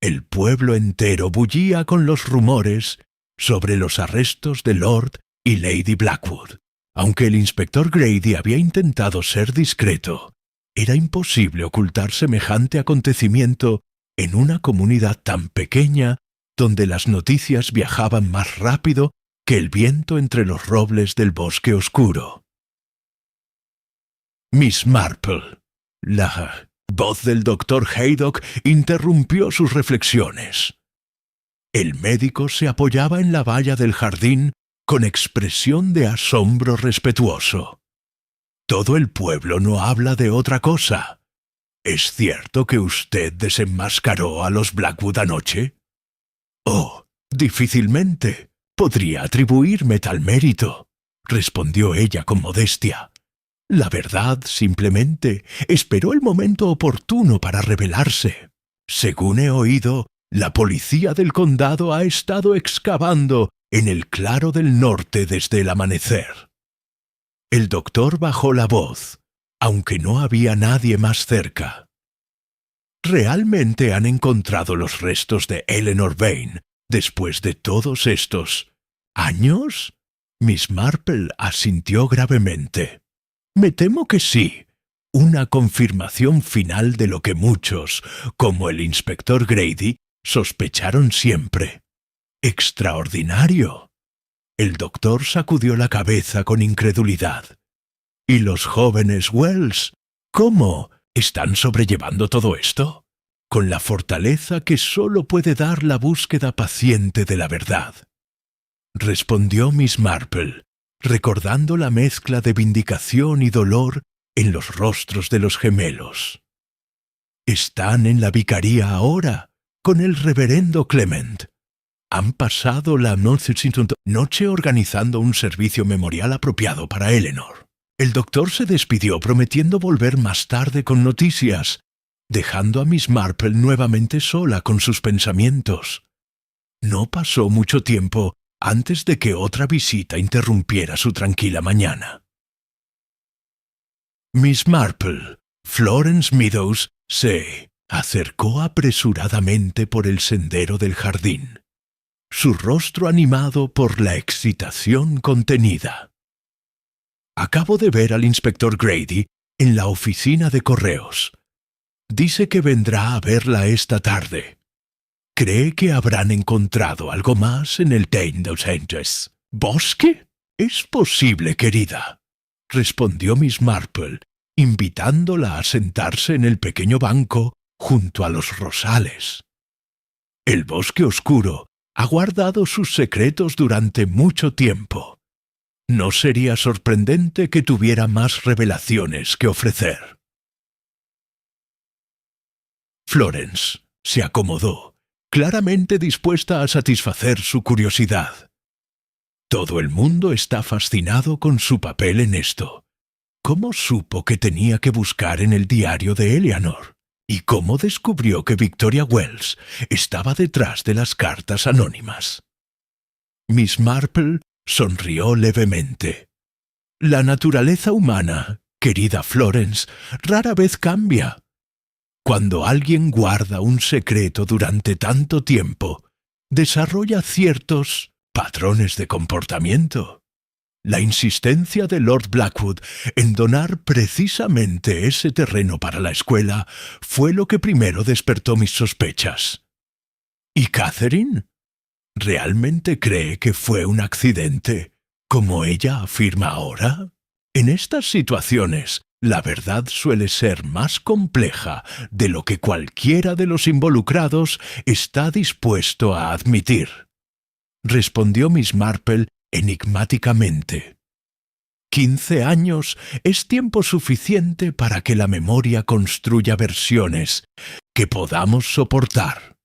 El pueblo entero bullía con los rumores sobre los arrestos de Lord y Lady Blackwood. Aunque el inspector Grady había intentado ser discreto, era imposible ocultar semejante acontecimiento en una comunidad tan pequeña donde las noticias viajaban más rápido que el viento entre los robles del bosque oscuro. Miss Marple. La voz del doctor Haydock interrumpió sus reflexiones. El médico se apoyaba en la valla del jardín con expresión de asombro respetuoso. Todo el pueblo no habla de otra cosa. ¿Es cierto que usted desenmascaró a los Blackwood anoche? Oh, difícilmente podría atribuirme tal mérito, respondió ella con modestia. La verdad, simplemente, esperó el momento oportuno para revelarse. Según he oído, la policía del condado ha estado excavando en el claro del norte desde el amanecer. El doctor bajó la voz, aunque no había nadie más cerca. ¿Realmente han encontrado los restos de Eleanor Vane después de todos estos años? Miss Marple asintió gravemente. Me temo que sí. Una confirmación final de lo que muchos, como el inspector Grady, sospecharon siempre. ¡Extraordinario! El doctor sacudió la cabeza con incredulidad. ¿Y los jóvenes Wells? ¿Cómo están sobrellevando todo esto? Con la fortaleza que sólo puede dar la búsqueda paciente de la verdad. Respondió Miss Marple, recordando la mezcla de vindicación y dolor en los rostros de los gemelos. Están en la vicaría ahora, con el reverendo Clement. Han pasado la noche organizando un servicio memorial apropiado para Eleanor. El doctor se despidió prometiendo volver más tarde con noticias, dejando a Miss Marple nuevamente sola con sus pensamientos. No pasó mucho tiempo antes de que otra visita interrumpiera su tranquila mañana. Miss Marple, Florence Meadows, se acercó apresuradamente por el sendero del jardín, su rostro animado por la excitación contenida. Acabo de ver al inspector Grady en la oficina de correos. Dice que vendrá a verla esta tarde. ¿Cree que habrán encontrado algo más en el Dane dos Anges? ¿Bosque? Es posible, querida, respondió Miss Marple, invitándola a sentarse en el pequeño banco junto a los rosales. El bosque oscuro ha guardado sus secretos durante mucho tiempo. No sería sorprendente que tuviera más revelaciones que ofrecer. Florence se acomodó, claramente dispuesta a satisfacer su curiosidad. Todo el mundo está fascinado con su papel en esto. ¿Cómo supo que tenía que buscar en el diario de Eleanor? ¿Y cómo descubrió que Victoria Wells estaba detrás de las cartas anónimas? Miss Marple sonrió levemente. La naturaleza humana, querida Florence, rara vez cambia. Cuando alguien guarda un secreto durante tanto tiempo, desarrolla ciertos patrones de comportamiento. La insistencia de Lord Blackwood en donar precisamente ese terreno para la escuela fue lo que primero despertó mis sospechas. ¿Y Catherine? ¿Realmente cree que fue un accidente, como ella afirma ahora? En estas situaciones, la verdad suele ser más compleja de lo que cualquiera de los involucrados está dispuesto a admitir, respondió Miss Marple enigmáticamente. 15 años es tiempo suficiente para que la memoria construya versiones que podamos soportar.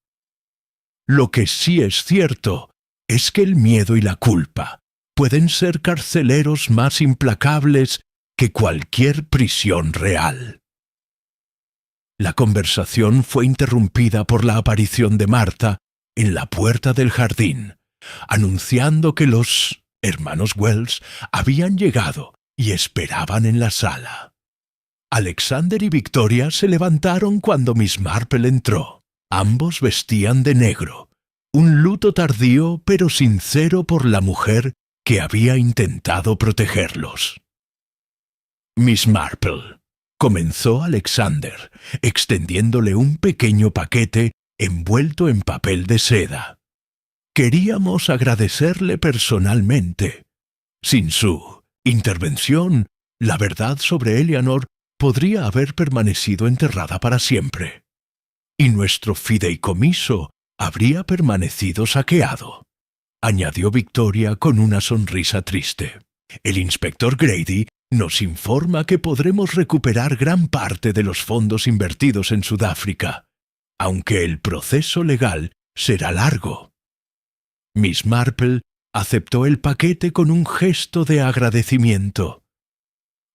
Lo que sí es cierto es que el miedo y la culpa pueden ser carceleros más implacables que cualquier prisión real. La conversación fue interrumpida por la aparición de Martha en la puerta del jardín, anunciando que los hermanos Wells habían llegado y esperaban en la sala. Alexander y Victoria se levantaron cuando Miss Marple entró. Ambos vestían de negro, un luto tardío pero sincero por la mujer que había intentado protegerlos. Miss Marple, comenzó Alexander, extendiéndole un pequeño paquete envuelto en papel de seda. Queríamos agradecerle personalmente. Sin su intervención, la verdad sobre Eleanor podría haber permanecido enterrada para siempre. Y nuestro fideicomiso habría permanecido saqueado, añadió Victoria con una sonrisa triste. El inspector Grady nos informa que podremos recuperar gran parte de los fondos invertidos en Sudáfrica, aunque el proceso legal será largo. Miss Marple aceptó el paquete con un gesto de agradecimiento.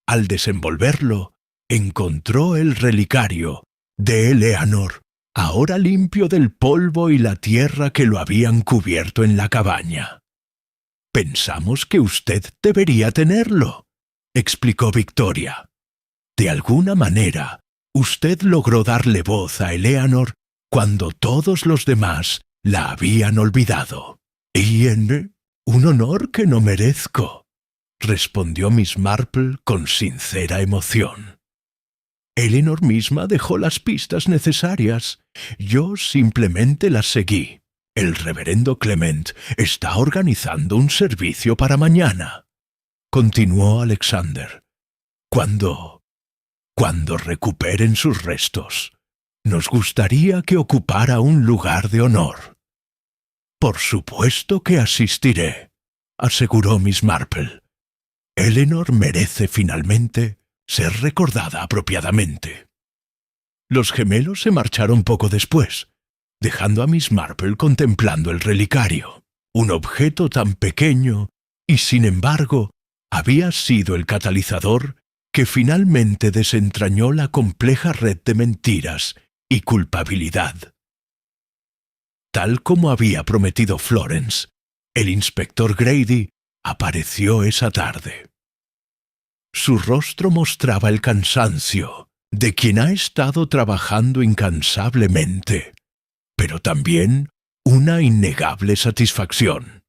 Al desenvolverlo, encontró el relicario de Eleanor, ahora limpio del polvo y la tierra que lo habían cubierto en la cabaña. «Pensamos que usted debería tenerlo», explicó Victoria. «De alguna manera, usted logró darle voz a Eleanor cuando todos los demás la habían olvidado». «Y en un honor que no merezco», respondió Miss Marple con sincera emoción. Eleanor misma dejó las pistas necesarias. Yo simplemente las seguí. El reverendo Clement está organizando un servicio para mañana, continuó Alexander. Cuando recuperen sus restos, nos gustaría que ocupara un lugar de honor. Por supuesto que asistiré, aseguró Miss Marple. Eleanor merece finalmente ser recordada apropiadamente. Los gemelos se marcharon poco después, dejando a Miss Marple contemplando el relicario. Un objeto tan pequeño y, sin embargo, había sido el catalizador que finalmente desentrañó la compleja red de mentiras y culpabilidad. Tal como había prometido Florence, el inspector Grady apareció esa tarde. Su rostro mostraba el cansancio de quien ha estado trabajando incansablemente, pero también una innegable satisfacción.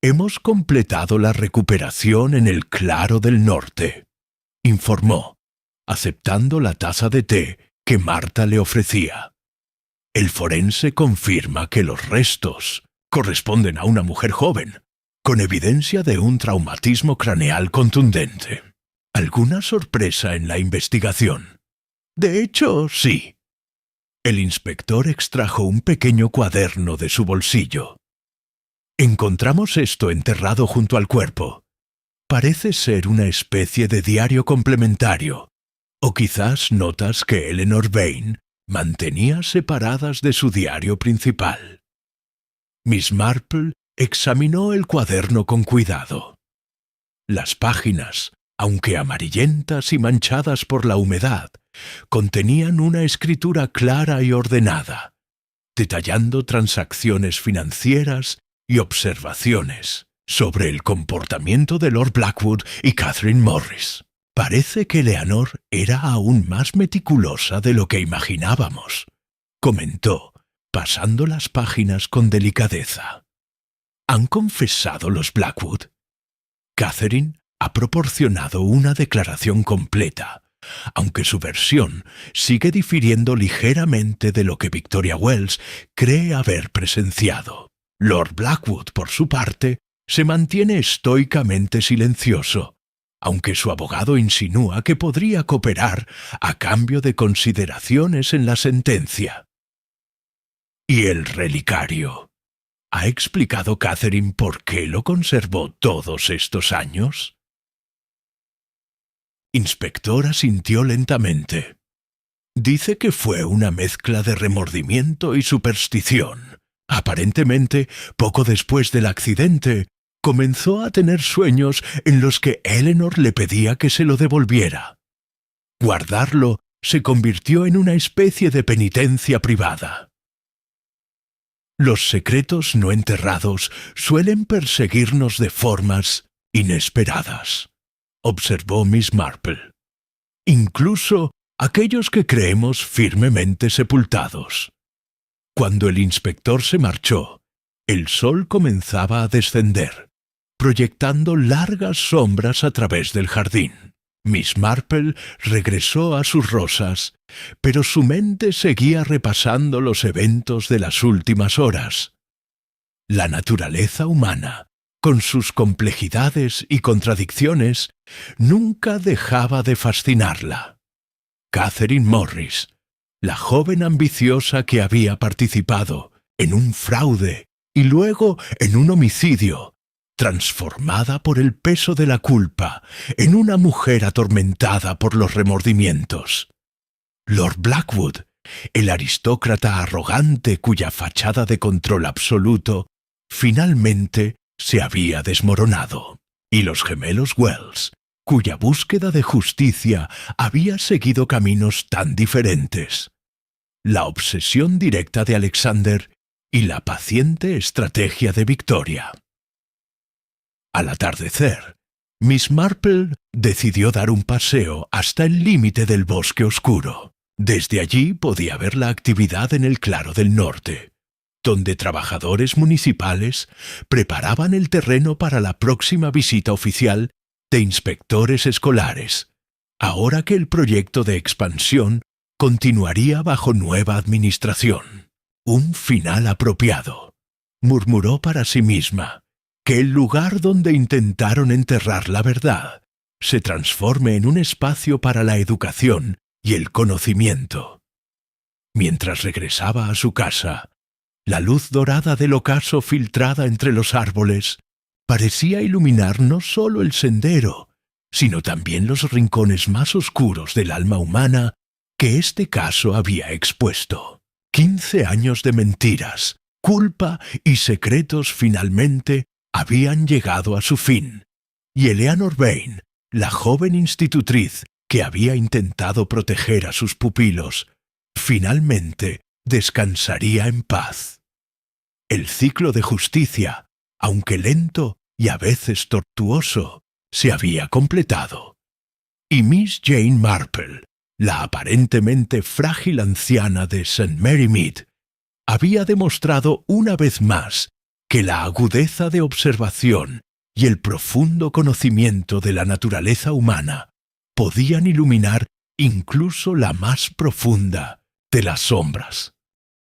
«Hemos completado la recuperación en el Claro del Norte», informó, aceptando la taza de té que Martha le ofrecía. «El forense confirma que los restos corresponden a una mujer joven, con evidencia de un traumatismo craneal contundente. ¿Alguna sorpresa en la investigación?» «De hecho, sí». El inspector extrajo un pequeño cuaderno de su bolsillo. «Encontramos esto enterrado junto al cuerpo. parece ser una especie de diario complementario, o quizás notas que Eleanor Vane mantenía separadas de su diario principal. Miss Marple examinó el cuaderno con cuidado. Las páginas, aunque amarillentas y manchadas por la humedad, contenían una escritura clara y ordenada, detallando transacciones financieras y observaciones sobre el comportamiento de Lord Blackwood y Catherine Morris. Parece que Eleanor era aún más meticulosa de lo que imaginábamos, comentó, pasando las páginas con delicadeza. ¿Han confesado los Blackwood? Catherine ha proporcionado una declaración completa, aunque su versión sigue difiriendo ligeramente de lo que Victoria Wells cree haber presenciado. Lord Blackwood, por su parte, se mantiene estoicamente silencioso, aunque su abogado insinúa que podría cooperar a cambio de consideraciones en la sentencia. ¿Y el relicario? ¿Ha explicado Catherine por qué lo conservó todos estos años? Inspector asintió lentamente. Dice que fue una mezcla de remordimiento y superstición. Aparentemente, poco después del accidente, comenzó a tener sueños en los que Eleanor le pedía que se lo devolviera. Guardarlo se convirtió en una especie de penitencia privada. Los secretos no enterrados suelen perseguirnos de formas inesperadas, observó Miss Marple. Incluso aquellos que creemos firmemente sepultados. Cuando el inspector se marchó, el sol comenzaba a descender, proyectando largas sombras a través del jardín. Miss Marple regresó a sus rosas, pero su mente seguía repasando los eventos de las últimas horas. La naturaleza humana, con sus complejidades y contradicciones, nunca dejaba de fascinarla. Catherine Morris, la joven ambiciosa que había participado en un fraude y luego en un homicidio, transformada por el peso de la culpa en una mujer atormentada por los remordimientos. Lord Blackwood, el aristócrata arrogante cuya fachada de control absoluto finalmente se había desmoronado, y los gemelos Wells, cuya búsqueda de justicia había seguido caminos tan diferentes. La obsesión directa de Alexander y la paciente estrategia de Victoria. Al atardecer, Miss Marple decidió dar un paseo hasta el límite del bosque oscuro. Desde allí podía ver la actividad en el claro del norte, donde trabajadores municipales preparaban el terreno para la próxima visita oficial de inspectores escolares, ahora que el proyecto de expansión continuaría bajo nueva administración. Un final apropiado, murmuró para sí misma, que el lugar donde intentaron enterrar la verdad se transforme en un espacio para la educación y el conocimiento. Mientras regresaba a su casa, la luz dorada del ocaso filtrada entre los árboles parecía iluminar no solo el sendero, sino también los rincones más oscuros del alma humana que este caso había expuesto. 15 años de mentiras, culpa y secretos finalmente habían llegado a su fin, y Eleanor Vane, la joven institutriz que había intentado proteger a sus pupilos, finalmente descansaría en paz. El ciclo de justicia, aunque lento y a veces tortuoso, se había completado, y Miss Jane Marple, la aparentemente frágil anciana de St. Mary Mead, había demostrado una vez más que la agudeza de observación y el profundo conocimiento de la naturaleza humana podían iluminar incluso la más profunda de las sombras.